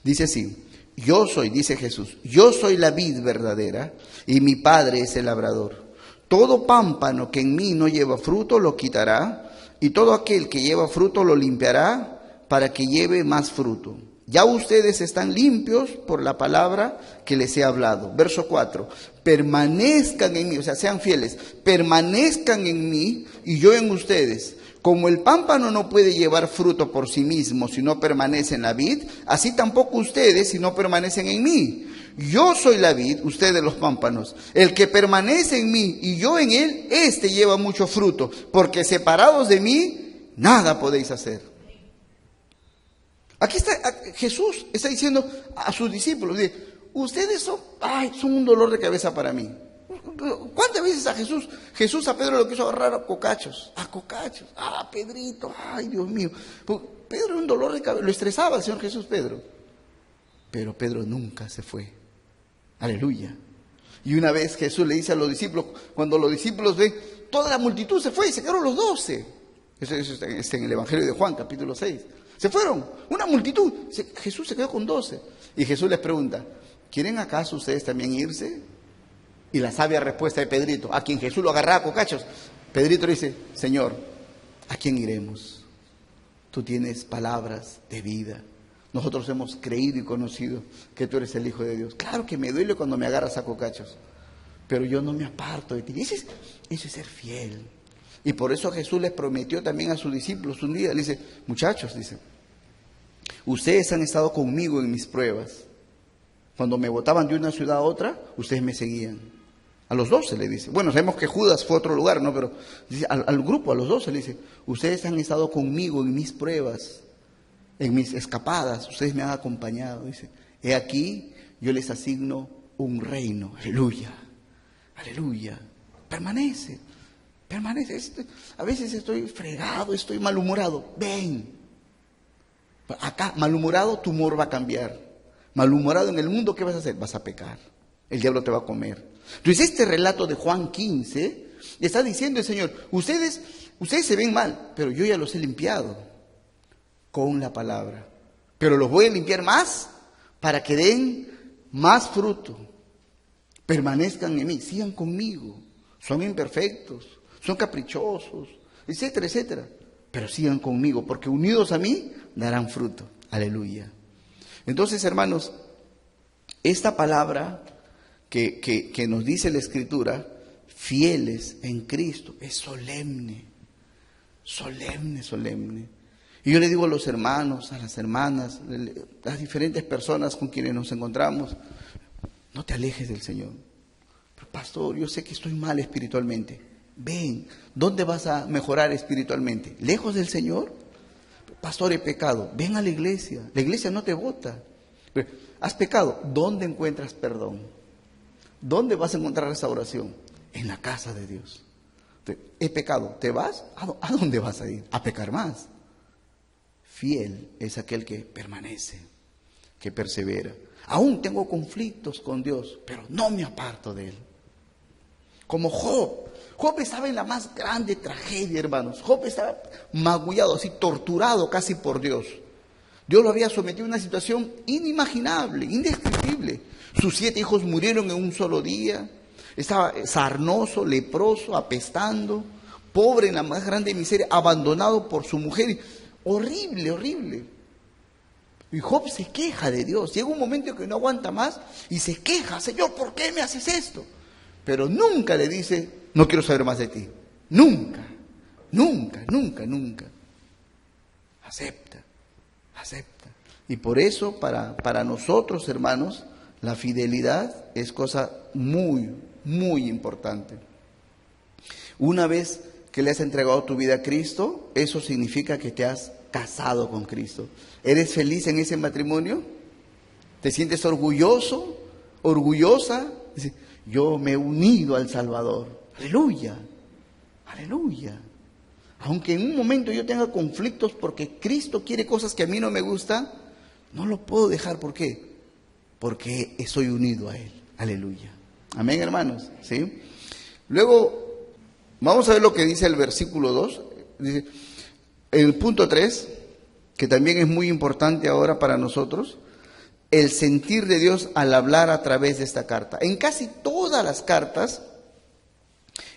Dice así: yo soy, dice Jesús, yo soy la vid verdadera y mi Padre es el labrador. Todo pámpano que en mí no lleva fruto lo quitará, y todo aquel que lleva fruto lo limpiará para que lleve más fruto. Ya ustedes están limpios por la palabra que les he hablado. Verso 4. Permanezcan en mí, o sea, sean fieles. Permanezcan en mí y yo en ustedes. Como el pámpano no puede llevar fruto por sí mismo si no permanece en la vid, así tampoco ustedes si no permanecen en mí. Yo soy la vid, ustedes los pámpanos. El que permanece en mí y yo en él, éste lleva mucho fruto, porque separados de mí, nada podéis hacer. Aquí está, Jesús está diciendo a sus discípulos, dice, ustedes son un dolor de cabeza para mí. ¿Cuántas veces Jesús a Pedro lo quiso agarrar a cocachos? A Pedrito, ay Dios mío. Pedro era un dolor de cabeza, lo estresaba el Señor Jesús Pedro. Pero Pedro nunca se fue. Aleluya. Y una vez Jesús le dice a los discípulos, cuando los discípulos ven, toda la multitud se fue y se quedaron los 12. Eso está en el Evangelio de Juan, capítulo 6. Se fueron, una multitud. Jesús se quedó con 12. Y Jesús les pregunta, ¿quieren acaso ustedes también irse? Y la sabia respuesta de Pedrito, a quien Jesús lo agarraba a cocachos. Pedrito dice, Señor, ¿a quién iremos? Tú tienes palabras de vida. Nosotros hemos creído y conocido que tú eres el Hijo de Dios. Claro que me duele cuando me agarras a cocachos, pero yo no me aparto de ti. Eso es ser fiel. Y por eso Jesús les prometió también a sus discípulos un día. Le dice, muchachos, dice, ustedes han estado conmigo en mis pruebas. Cuando me botaban de una ciudad a otra, ustedes me seguían. A los 12 le dice. Bueno, sabemos que Judas fue a otro lugar, ¿no? Pero dice, al grupo, a los 12 le dice, ustedes han estado conmigo en mis pruebas, en mis escapadas, ustedes me han acompañado. Dice, he aquí, yo les asigno un reino. Aleluya, aleluya. Permanece. A veces estoy fregado, estoy malhumorado. Ven. Acá, malhumorado, tu humor va a cambiar. Malhumorado en el mundo, ¿qué vas a hacer? Vas a pecar. El diablo te va a comer. Entonces, este relato de Juan 15 está diciendo el Señor, ustedes se ven mal, pero yo ya los he limpiado con la palabra. Pero los voy a limpiar más para que den más fruto. Permanezcan en mí, sigan conmigo. Son imperfectos, son caprichosos, etcétera, etcétera. Pero sigan conmigo, porque unidos a mí darán fruto. Aleluya. Entonces, hermanos, esta palabra que nos dice la Escritura, fieles en Cristo, es solemne, solemne, solemne. Y yo le digo a los hermanos, a las hermanas, a las diferentes personas con quienes nos encontramos, no te alejes del Señor. Pero, pastor, yo sé que estoy mal espiritualmente. Ven, ¿dónde vas a mejorar espiritualmente? ¿Lejos del Señor? Pastor, he pecado. Ven a la iglesia no te bota. ¿Has pecado? ¿Dónde encuentras perdón? ¿Dónde vas a encontrar restauración? En la casa de Dios. He pecado, ¿te vas? ¿A dónde vas a ir? A pecar más. Fiel es aquel que permanece, que persevera. Aún tengo conflictos con Dios, pero no me aparto de Él. Como Job. Job estaba en la más grande tragedia, hermanos. Job estaba magullado, así torturado casi por Dios. Dios lo había sometido a una situación inimaginable, indescriptible. Sus 7 hijos murieron en un solo día. Estaba sarnoso, leproso, apestando, pobre en la más grande miseria, abandonado por su mujer. Horrible, horrible. Y Job se queja de Dios. Llega un momento que no aguanta más y se queja. Señor, ¿por qué me haces esto? Pero nunca le dice, no quiero saber más de ti. Nunca, nunca, nunca, nunca. Acepta. Y por eso, para nosotros, hermanos, la fidelidad es cosa muy, muy importante. Una vez que le has entregado tu vida a Cristo, eso significa que te has casado con Cristo. ¿Eres feliz en ese matrimonio? ¿Te sientes orgulloso? ¿Orgullosa? Yo me he unido al Salvador. Aleluya, aleluya. Aunque en un momento yo tenga conflictos porque Cristo quiere cosas que a mí no me gustan, no lo puedo dejar. ¿Por qué? Porque estoy unido a Él. Aleluya. Amén, hermanos. ¿Sí? Luego, vamos a ver lo que dice el versículo 2. Dice, el punto 3, que también es muy importante ahora para nosotros, el sentir de Dios al hablar a través de esta carta. En casi todas las cartas,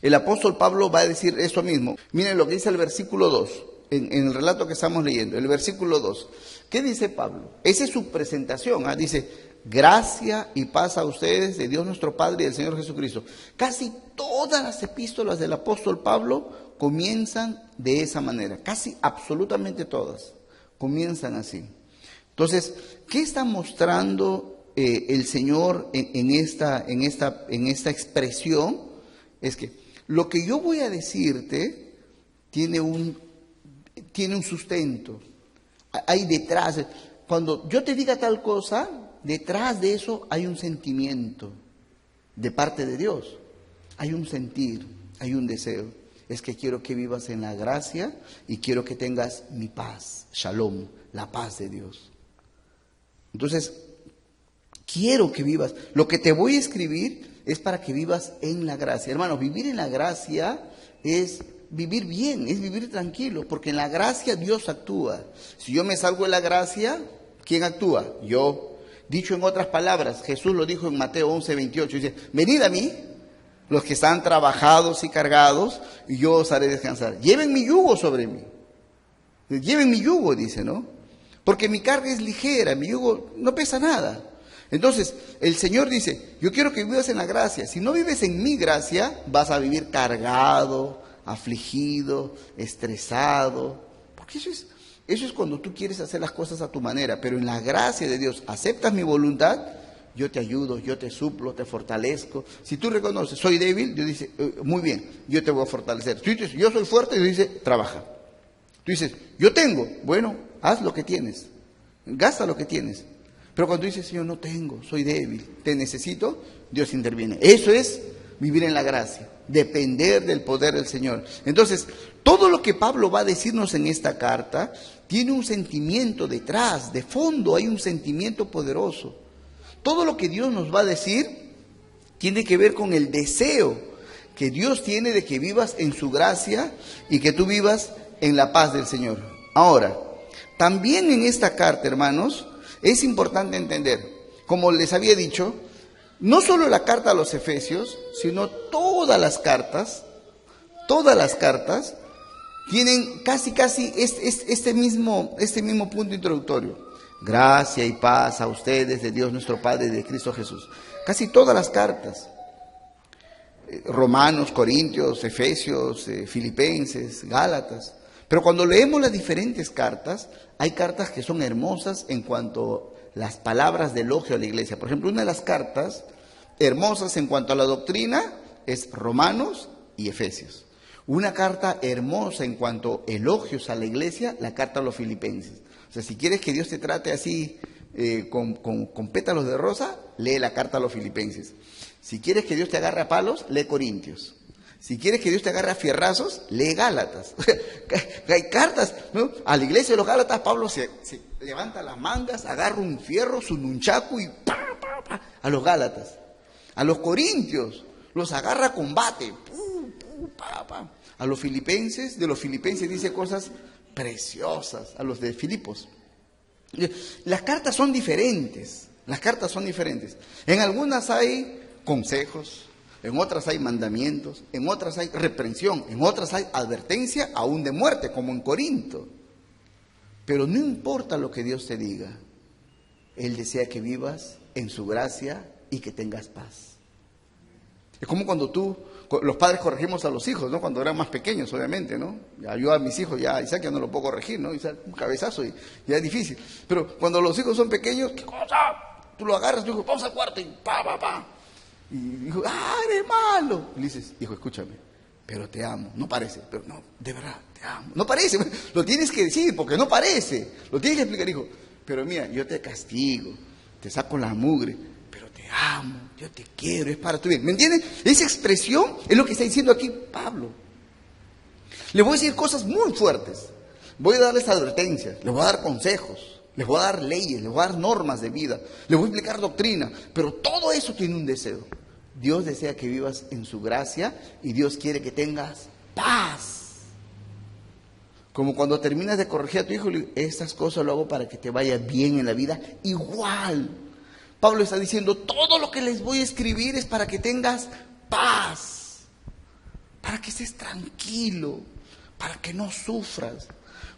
el apóstol Pablo va a decir eso mismo. Miren lo que dice el versículo 2, en el relato que estamos leyendo, el versículo 2. ¿Qué dice Pablo? Esa es su presentación. Dice, gracia y paz a ustedes de Dios nuestro Padre y del Señor Jesucristo. Casi todas las epístolas del apóstol Pablo comienzan de esa manera. Casi absolutamente todas comienzan así. Entonces, ¿qué está mostrando el Señor en esta expresión? Es que lo que yo voy a decirte tiene un sustento. Hay detrás. Cuando yo te diga tal cosa, detrás de eso hay un sentimiento de parte de Dios. Hay un sentir, hay un deseo. Es que quiero que vivas en la gracia y quiero que tengas mi paz, shalom, la paz de Dios. Entonces, quiero que vivas. Lo que te voy a escribir es para que vivas en la gracia. Hermanos, vivir en la gracia es vivir bien, es vivir tranquilo, porque en la gracia Dios actúa. Si yo me salgo de la gracia, ¿quién actúa? Yo. Dicho en otras palabras, Jesús lo dijo en Mateo 11:28, dice, venid a mí, los que están trabajados y cargados, y yo os haré descansar. Lleven mi yugo sobre mí. Lleven mi yugo, dice, ¿no? Porque mi carga es ligera, mi yugo no pesa nada. Entonces, el Señor dice, yo quiero que vivas en la gracia. Si no vives en mi gracia, vas a vivir cargado, afligido, estresado. Porque eso es cuando tú quieres hacer las cosas a tu manera. Pero en la gracia de Dios, aceptas mi voluntad, yo te ayudo, yo te suplo, te fortalezco. Si tú reconoces, soy débil, Dios dice, muy bien, yo te voy a fortalecer. Tú dices, yo soy fuerte, Dios dice, trabaja. Tú dices, yo tengo, bueno, haz lo que tienes, gasta lo que tienes. Pero cuando dices, Señor, no tengo, soy débil, te necesito, Dios interviene. Eso es vivir en la gracia, depender del poder del Señor. Entonces, todo lo que Pablo va a decirnos en esta carta tiene un sentimiento detrás, de fondo hay un sentimiento poderoso. Todo lo que Dios nos va a decir tiene que ver con el deseo que Dios tiene de que vivas en su gracia y que tú vivas en la paz del Señor. Ahora, también en esta carta, hermanos, es importante entender, como les había dicho, no solo la carta a los Efesios, sino todas las cartas tienen casi este mismo punto introductorio. Gracia y paz a ustedes de Dios nuestro Padre y de Cristo Jesús. Casi todas las cartas. Romanos, Corintios, Efesios, Filipenses, Gálatas. Pero cuando leemos las diferentes cartas, hay cartas que son hermosas en cuanto a las palabras de elogio a la iglesia. Por ejemplo, una de las cartas hermosas en cuanto a la doctrina es Romanos y Efesios. Una carta hermosa en cuanto a elogios a la iglesia, la carta a los Filipenses. O sea, si quieres que Dios te trate así con pétalos de rosa, lee la carta a los Filipenses. Si quieres que Dios te agarre a palos, lee Corintios. Si quieres que Dios te agarre a fierrazos, lee Gálatas. Hay cartas, ¿no? A la iglesia de los Gálatas, Pablo se levanta las mangas, agarra un fierro, su nunchaku y ¡pa! A los Gálatas. A los Corintios los agarra a combate. ¡Pa! A los Filipenses, de los Filipenses dice cosas preciosas, a los de Filipos. Las cartas son diferentes. En algunas hay consejos, en otras hay mandamientos, en otras hay reprensión, en otras hay advertencia aún de muerte, como en Corinto. Pero no importa lo que Dios te diga, Él desea que vivas en su gracia y que tengas paz. Es como cuando los padres corregimos a los hijos, ¿no? Cuando eran más pequeños, obviamente, ¿no? Yo a mis hijos, ya Isaac ya no lo puedo corregir, ¿no? Isaac, un cabezazo y ya es difícil. Pero cuando los hijos son pequeños, ¿qué cosa? Tú lo agarras, tú dices, vamos al cuarto y pa. Y dijo, eres malo. Y le dices, hijo, escúchame, pero te amo. No parece, pero no, de verdad, te amo. No parece, lo tienes que decir porque no parece. Lo tienes que explicar, hijo. Pero mira, yo te castigo, te saco la mugre, pero te amo, yo te quiero, es para tu bien. ¿Me entienden? Esa expresión es lo que está diciendo aquí Pablo. Le voy a decir cosas muy fuertes, voy a darles advertencias, les voy a dar consejos, les voy a dar leyes, les voy a dar normas de vida, les voy a explicar doctrina, pero todo eso tiene un deseo. Dios desea que vivas en su gracia y Dios quiere que tengas paz. Como cuando terminas de corregir a tu hijo, estas cosas lo hago para que te vaya bien en la vida. Igual, Pablo está diciendo, todo lo que les voy a escribir es para que tengas paz, para que estés tranquilo, para que no sufras.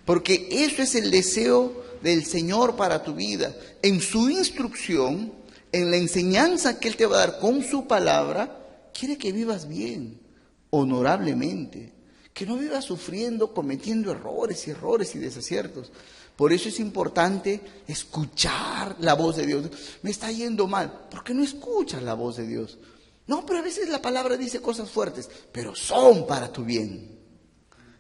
Porque eso es el deseo del Señor para tu vida. En su instrucción, en la enseñanza que Él te va a dar con su palabra, quiere que vivas bien, honorablemente. Que no vivas sufriendo, cometiendo errores y desaciertos. Por eso es importante escuchar la voz de Dios. Me está yendo mal. ¿Por qué no escuchas la voz de Dios? No, pero a veces la palabra dice cosas fuertes, pero son para tu bien.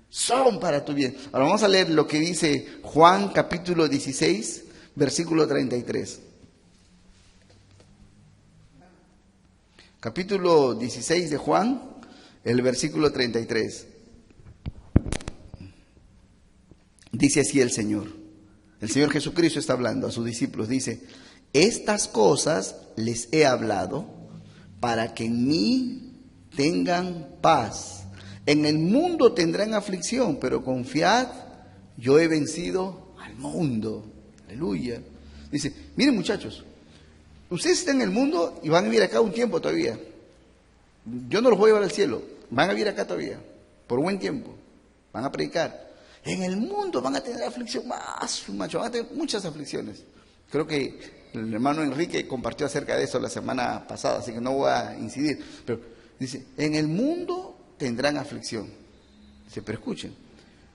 Son para tu bien. Ahora vamos a leer lo que dice Juan capítulo 16, versículo 33. Capítulo 16 de Juan, el versículo 33. Dice así el Señor Jesucristo está hablando a sus discípulos, dice, estas cosas les he hablado para que en mí tengan paz. En el mundo tendrán aflicción, pero confiad, yo he vencido al mundo. Aleluya. Dice, miren muchachos, ustedes están en el mundo y van a vivir acá un tiempo todavía. Yo no los voy a llevar al cielo, van a vivir acá todavía, por buen tiempo, van a predicar. En el mundo van a tener aflicción más, macho, van a tener muchas aflicciones. Creo que el hermano Enrique compartió acerca de eso la semana pasada, así que no voy a incidir. Pero dice, en el mundo tendrán aflicción. Dice, pero escuchen,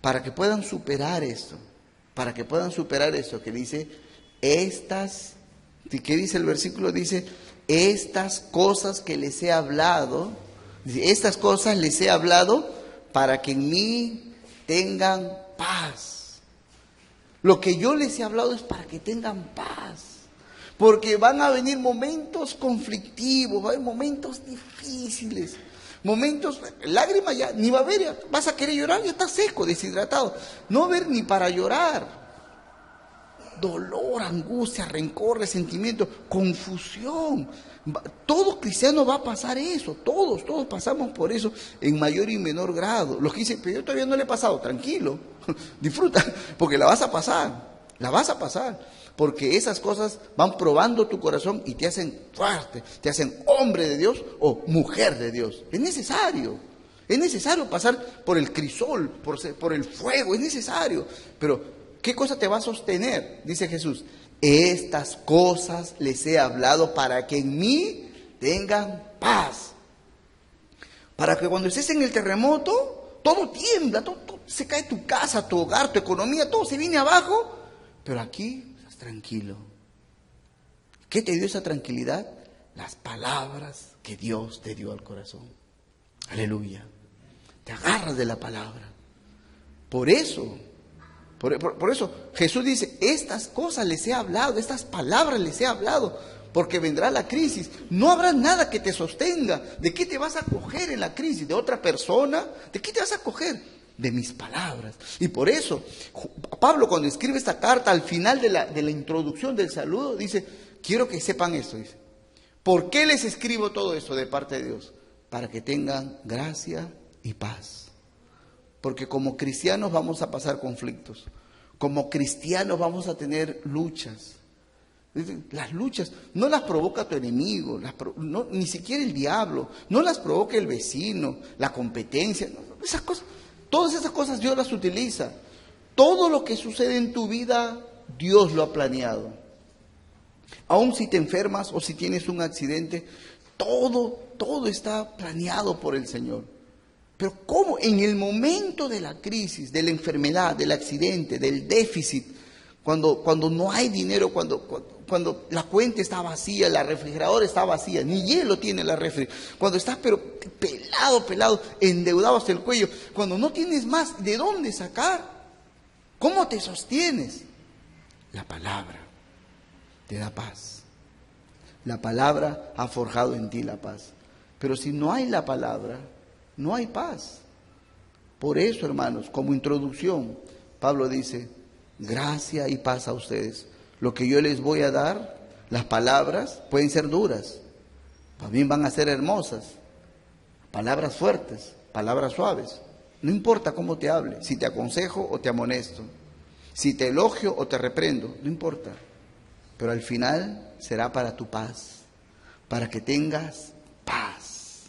para que puedan superar esto, que dice, ¿qué dice el versículo? Dice, estas cosas que les he hablado, dice, estas cosas les he hablado para que en mí tengan paz. Lo que yo les he hablado es para que tengan paz. Porque van a venir momentos conflictivos, va a haber momentos difíciles, momentos, lágrimas ya, ni va a haber, ya vas a querer llorar, ya estás seco, deshidratado. No va a haber ni para llorar. Dolor, angustia, rencor, resentimiento, confusión. Todo cristiano va a pasar eso, todos pasamos por eso en mayor y menor grado. Los que dicen, pero yo todavía no le he pasado, tranquilo, disfruta, porque la vas a pasar, porque esas cosas van probando tu corazón y te hacen fuerte, te hacen hombre de Dios o mujer de Dios. Es necesario pasar por el crisol, por el fuego, es necesario, pero ¿qué cosa te va a sostener? Dice Jesús, estas cosas les he hablado para que en mí tengan paz. Para que cuando estés en el terremoto, todo tiembla, todo se cae tu casa, tu hogar, tu economía, todo se viene abajo, pero aquí estás tranquilo. ¿Qué te dio esa tranquilidad? Las palabras que Dios te dio al corazón. Aleluya. Te agarras de la palabra. Por eso Jesús dice, estas cosas les he hablado, estas palabras les he hablado, porque vendrá la crisis. No habrá nada que te sostenga. ¿De qué te vas a coger en la crisis? ¿De otra persona? ¿De qué te vas a coger? De mis palabras. Y por eso, Pablo cuando escribe esta carta, al final de la introducción del saludo, dice, quiero que sepan esto, dice. ¿Por qué les escribo todo esto de parte de Dios? Para que tengan gracia y paz. Porque como cristianos vamos a pasar conflictos, como cristianos vamos a tener luchas. Las luchas no las provoca tu enemigo, ni siquiera el diablo, no las provoca el vecino, la competencia, esas cosas, todas esas cosas Dios las utiliza. Todo lo que sucede en tu vida, Dios lo ha planeado. Aun si te enfermas o si tienes un accidente, todo está planeado por el Señor. Pero ¿cómo? En el momento de la crisis, de la enfermedad, del accidente, del déficit, cuando no hay dinero, cuando la cuenta está vacía, la refrigeradora está vacía, ni hielo tiene la refri, cuando estás pero pelado, endeudado hasta el cuello, cuando no tienes más de dónde sacar, ¿cómo te sostienes? La palabra te da paz. La palabra ha forjado en ti la paz. Pero si no hay la palabra, no hay paz. Por eso, hermanos, como introducción, Pablo dice, gracia y paz a ustedes. Lo que yo les voy a dar, las palabras pueden ser duras, también van a ser hermosas, palabras fuertes, palabras suaves. No importa cómo te hable, si te aconsejo o te amonesto, si te elogio o te reprendo, no importa. Pero al final será para tu paz, para que tengas paz.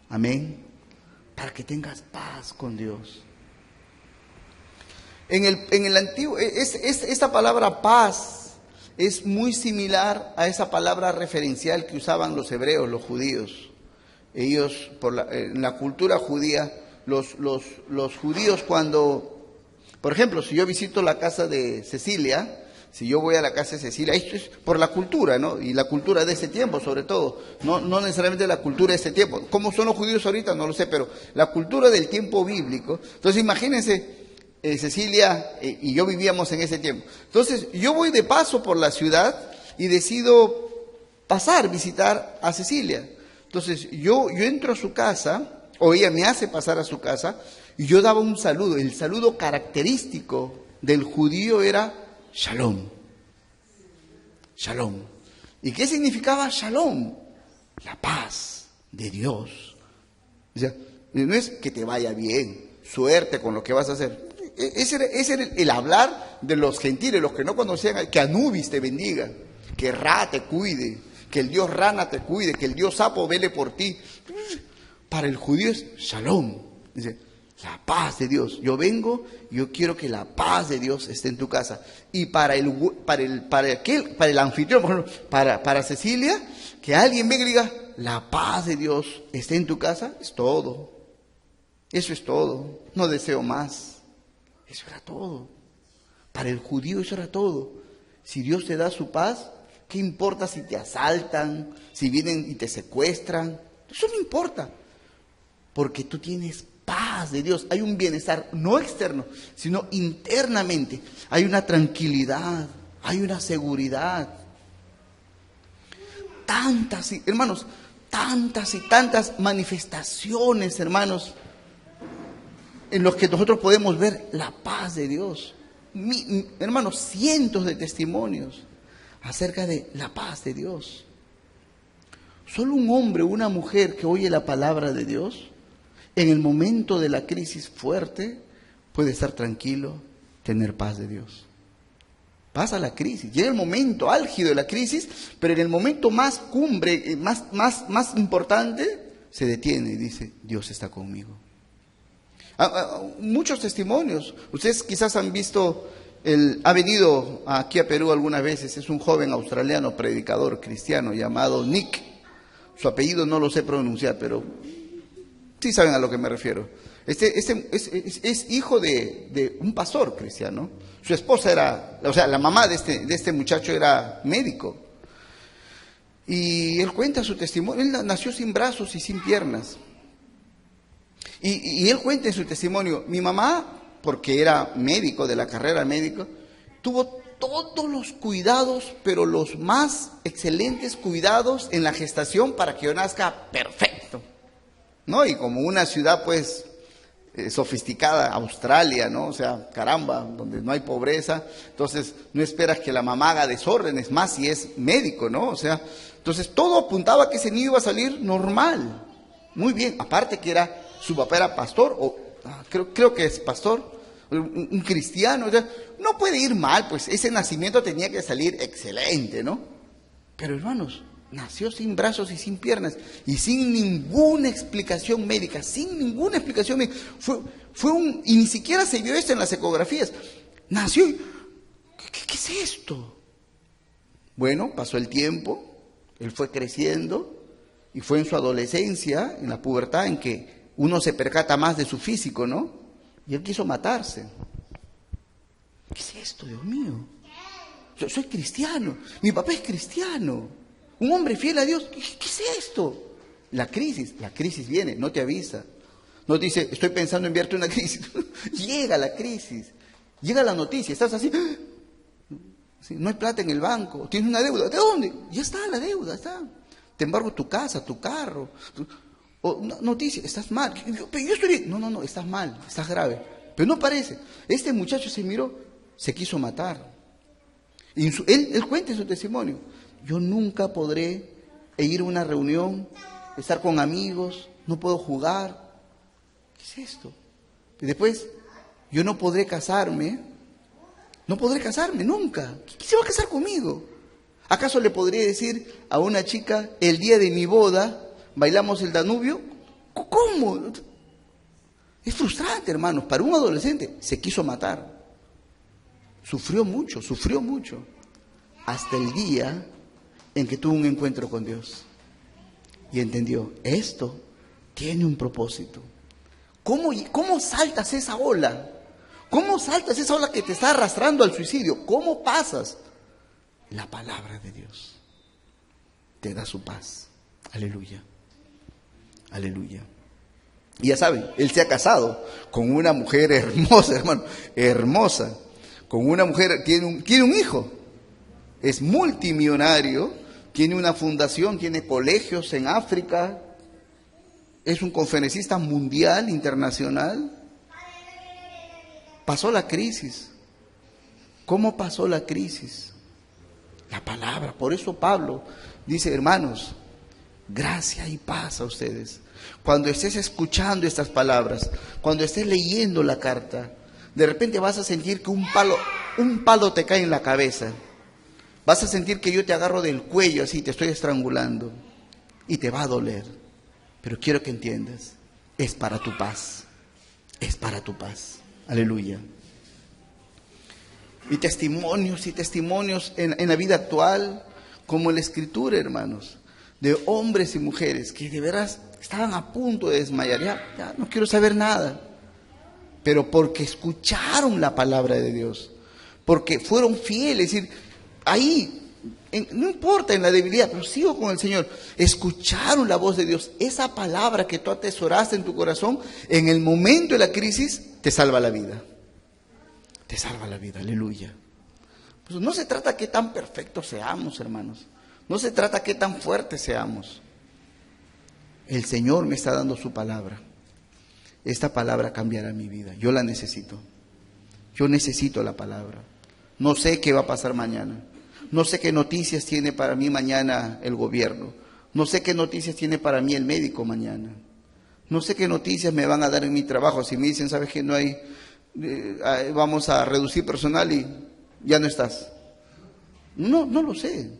Amén. Para que tengas paz con Dios. En el antiguo, esta palabra paz es muy similar a esa palabra referencial que usaban los hebreos, los judíos. Ellos, en la cultura judía, los judíos cuando, por ejemplo, si yo visito la casa de Cecilia, si yo voy a la casa de Cecilia, esto es por la cultura, ¿no? Y la cultura de ese tiempo, sobre todo, no necesariamente la cultura de ese tiempo. ¿Cómo son los judíos ahorita? No lo sé, pero la cultura del tiempo bíblico. Entonces, imagínense, Cecilia y yo vivíamos en ese tiempo. Entonces, yo voy de paso por la ciudad y decido visitar a Cecilia. Entonces, yo entro a su casa, o ella me hace pasar a su casa, y yo daba un saludo. El saludo característico del judío era Shalom. Shalom. ¿Y qué significaba Shalom? La paz de Dios. O sea, no es que te vaya bien, suerte con lo que vas a hacer. Ese era el hablar de los gentiles, los que no conocían, que Anubis te bendiga, que Ra te cuide, que el dios Rana te cuide, que el dios Sapo vele por ti. Para el judío es Shalom. Dice, la paz de Dios. Yo vengo, yo quiero que la paz de Dios esté en tu casa. Y para el anfitrión, por ejemplo, para Cecilia, que alguien venga y diga, la paz de Dios esté en tu casa, es todo. Eso es todo. No deseo más. Eso era todo. Para el judío eso era todo. Si Dios te da su paz, ¿qué importa si te asaltan, si vienen y te secuestran? Eso no importa. Porque tú tienes paz de Dios. Hay un bienestar, no externo, sino internamente. Hay una tranquilidad, hay una seguridad. Tantas, hermanos, tantas y tantas manifestaciones, hermanos, en los que nosotros podemos ver la paz de Dios. Hermanos, cientos de testimonios acerca de la paz de Dios. Solo un hombre o una mujer que oye la palabra de Dios, en el momento de la crisis fuerte, puede estar tranquilo, tener paz de Dios. Pasa la crisis, llega el momento álgido de la crisis, pero en el momento más cumbre, más importante, se detiene y dice, Dios está conmigo. Muchos testimonios. Ustedes quizás han visto, ha venido aquí a Perú algunas veces, es un joven australiano, predicador cristiano, llamado Nick. Su apellido no lo sé pronunciar, pero sí saben a lo que me refiero. Es hijo de un pastor cristiano. Su esposa era, o sea, la mamá de este muchacho era médico. Y él cuenta su testimonio. Él nació sin brazos y sin piernas. Y él cuenta en su testimonio, mi mamá, porque era médico, de la carrera médico, tuvo todos los cuidados, pero los más excelentes cuidados en la gestación para que yo nazca perfecto, ¿no? Y como una ciudad, pues, sofisticada, Australia, ¿no? O sea, caramba, donde no hay pobreza, entonces no esperas que la mamá haga desórdenes, más si es médico, ¿no? O sea, entonces todo apuntaba a que ese niño iba a salir normal, muy bien, aparte que su papá era pastor, o creo que es pastor, un cristiano, o sea, no puede ir mal, pues ese nacimiento tenía que salir excelente, ¿no? Pero hermanos, nació sin brazos y sin piernas, y sin ninguna explicación médica, sin ninguna explicación médica. Y ni siquiera se vio esto en las ecografías. Nació y, ¿qué es esto? Bueno, pasó el tiempo, él fue creciendo, y fue en su adolescencia, en la pubertad, en que uno se percata más de su físico, ¿no? Y él quiso matarse. ¿Qué es esto, Dios mío? Soy cristiano, mi papá es cristiano, un hombre fiel a Dios. ¿Qué es esto? La crisis viene, no te avisa. No te dice, estoy pensando en enviarte una crisis. Llega la crisis, llega la noticia, estás así. ¿sí? No hay plata en el banco, tienes una deuda. ¿De dónde? Ya está la deuda, está. Te embargo tu casa, tu carro. O noticia, estás mal. Pero yo estoy bien. No, estás mal, estás grave. Pero no parece. Este muchacho se miró, se quiso matar. Y él cuenta en su testimonio: yo nunca podré ir a una reunión, estar con amigos, no puedo jugar. ¿Qué es esto? Y después, yo no podré casarme nunca. ¿Quién se va a casar conmigo? ¿Acaso le podría decir a una chica, el día de mi boda, bailamos el Danubio? ¿Cómo? Es frustrante, hermanos. Para un adolescente se quiso matar. Sufrió mucho, hasta el día en que tuvo un encuentro con Dios y entendió, esto tiene un propósito. ¿Cómo saltas esa ola? ¿Cómo saltas esa ola que te está arrastrando al suicidio? ¿Cómo pasas? La palabra de Dios te da su paz. Aleluya, aleluya. Y ya saben, él se ha casado con una mujer hermosa, hermano, hermosa. Con una mujer, tiene un hijo, es multimillonario, tiene una fundación, tiene colegios en África, es un conferencista mundial, internacional. Pasó la crisis. ¿Cómo pasó la crisis? La palabra. Por eso Pablo dice, hermanos, gracia y paz a ustedes. Cuando estés escuchando estas palabras, cuando estés leyendo la carta, de repente vas a sentir que un palo te cae en la cabeza. Vas a sentir que yo te agarro del cuello así, te estoy estrangulando. Y te va a doler. Pero quiero que entiendas, es para tu paz. Es para tu paz. Aleluya. Y testimonios en la vida actual, como en la Escritura, hermanos, de hombres y mujeres que de veras estaban a punto de desmayar. Ya no quiero saber nada. Pero porque escucharon la palabra de Dios, porque fueron fieles, es decir, ahí, no importa en la debilidad, pero sigo con el Señor, escucharon la voz de Dios, esa palabra que tú atesoraste en tu corazón, en el momento de la crisis, te salva la vida, aleluya. Pues no se trata que tan perfectos seamos, hermanos, no se trata que tan fuertes seamos, el Señor me está dando su palabra. Esta palabra cambiará mi vida. Yo la necesito. Yo necesito la palabra. No sé qué va a pasar mañana. No sé qué noticias tiene para mí mañana el gobierno. No sé qué noticias tiene para mí el médico mañana. No sé qué noticias me van a dar en mi trabajo. Si me dicen, ¿sabes qué? No hay, vamos a reducir personal y ya no estás. No lo sé.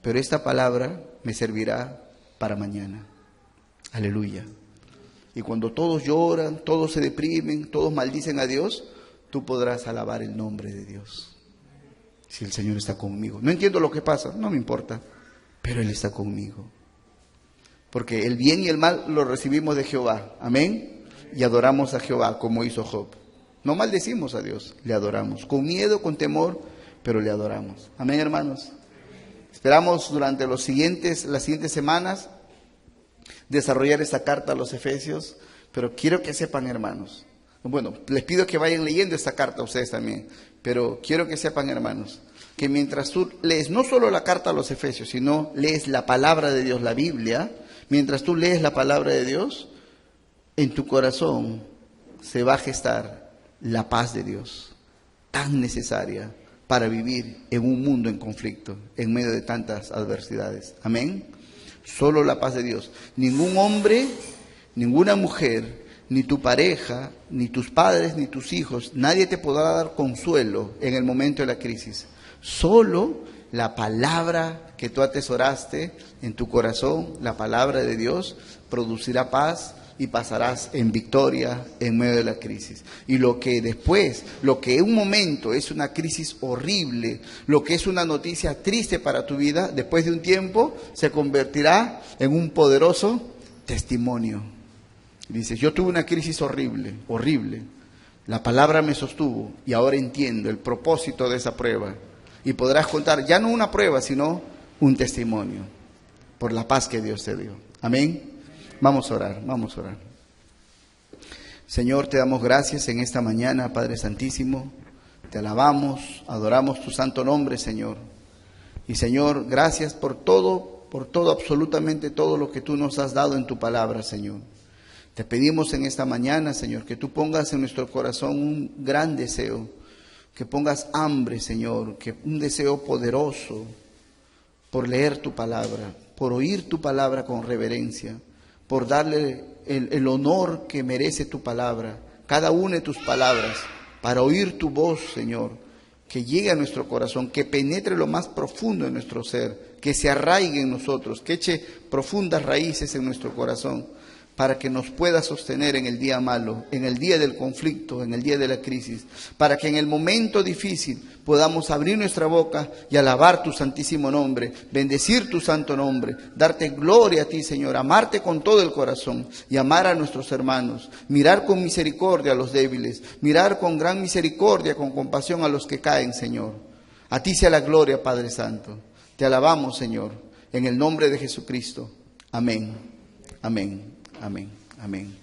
Pero esta palabra me servirá para mañana. Aleluya. Y cuando todos lloran, todos se deprimen, todos maldicen a Dios, tú podrás alabar el nombre de Dios. Si el Señor está conmigo. No entiendo lo que pasa, no me importa, pero Él está conmigo. Porque el bien y el mal lo recibimos de Jehová. Amén. Y adoramos a Jehová como hizo Job. No maldecimos a Dios, le adoramos. Con miedo, con temor, pero le adoramos. Amén, hermanos. Esperamos durante las siguientes semanas desarrollar esta carta a los Efesios, pero quiero que sepan, hermanos, bueno, les pido que vayan leyendo esta carta a ustedes también, pero quiero que sepan, hermanos, que mientras tú lees no solo la carta a los Efesios, sino lees la palabra de Dios, la Biblia, mientras tú lees la palabra de Dios, en tu corazón se va a gestar la paz de Dios, tan necesaria para vivir en un mundo en conflicto, en medio de tantas adversidades. Amén. Solo la paz de Dios. Ningún hombre, ninguna mujer, ni tu pareja, ni tus padres, ni tus hijos, nadie te podrá dar consuelo en el momento de la crisis. Solo la palabra que tú atesoraste en tu corazón, la palabra de Dios, producirá paz y pasarás en victoria en medio de la crisis. Y lo que en un momento es una crisis horrible, lo que es una noticia triste para tu vida, después de un tiempo se convertirá en un poderoso testimonio. Dices, yo tuve una crisis horrible. La palabra me sostuvo y ahora entiendo el propósito de esa prueba. Y podrás contar ya no una prueba, sino un testimonio por la paz que Dios te dio. Amén. Vamos a orar. Señor, te damos gracias en esta mañana, Padre Santísimo. Te alabamos, adoramos tu santo nombre, Señor. Y Señor, gracias por todo, absolutamente todo lo que tú nos has dado en tu palabra, Señor. Te pedimos en esta mañana, Señor, que tú pongas en nuestro corazón un gran deseo, que pongas hambre, Señor, que un deseo poderoso por leer tu palabra, por oír tu palabra con reverencia, por darle el honor que merece tu palabra, cada una de tus palabras, para oír tu voz, Señor, que llegue a nuestro corazón, que penetre lo más profundo de nuestro ser, que se arraigue en nosotros, que eche profundas raíces en nuestro corazón, para que nos pueda sostener en el día malo, en el día del conflicto, en el día de la crisis, para que en el momento difícil podamos abrir nuestra boca y alabar tu santísimo nombre, bendecir tu santo nombre, darte gloria a ti, Señor, amarte con todo el corazón y amar a nuestros hermanos, mirar con misericordia a los débiles, mirar con gran misericordia, con compasión a los que caen, Señor. A ti sea la gloria, Padre Santo. Te alabamos, Señor, en el nombre de Jesucristo. Amén, amén. Amén, amén.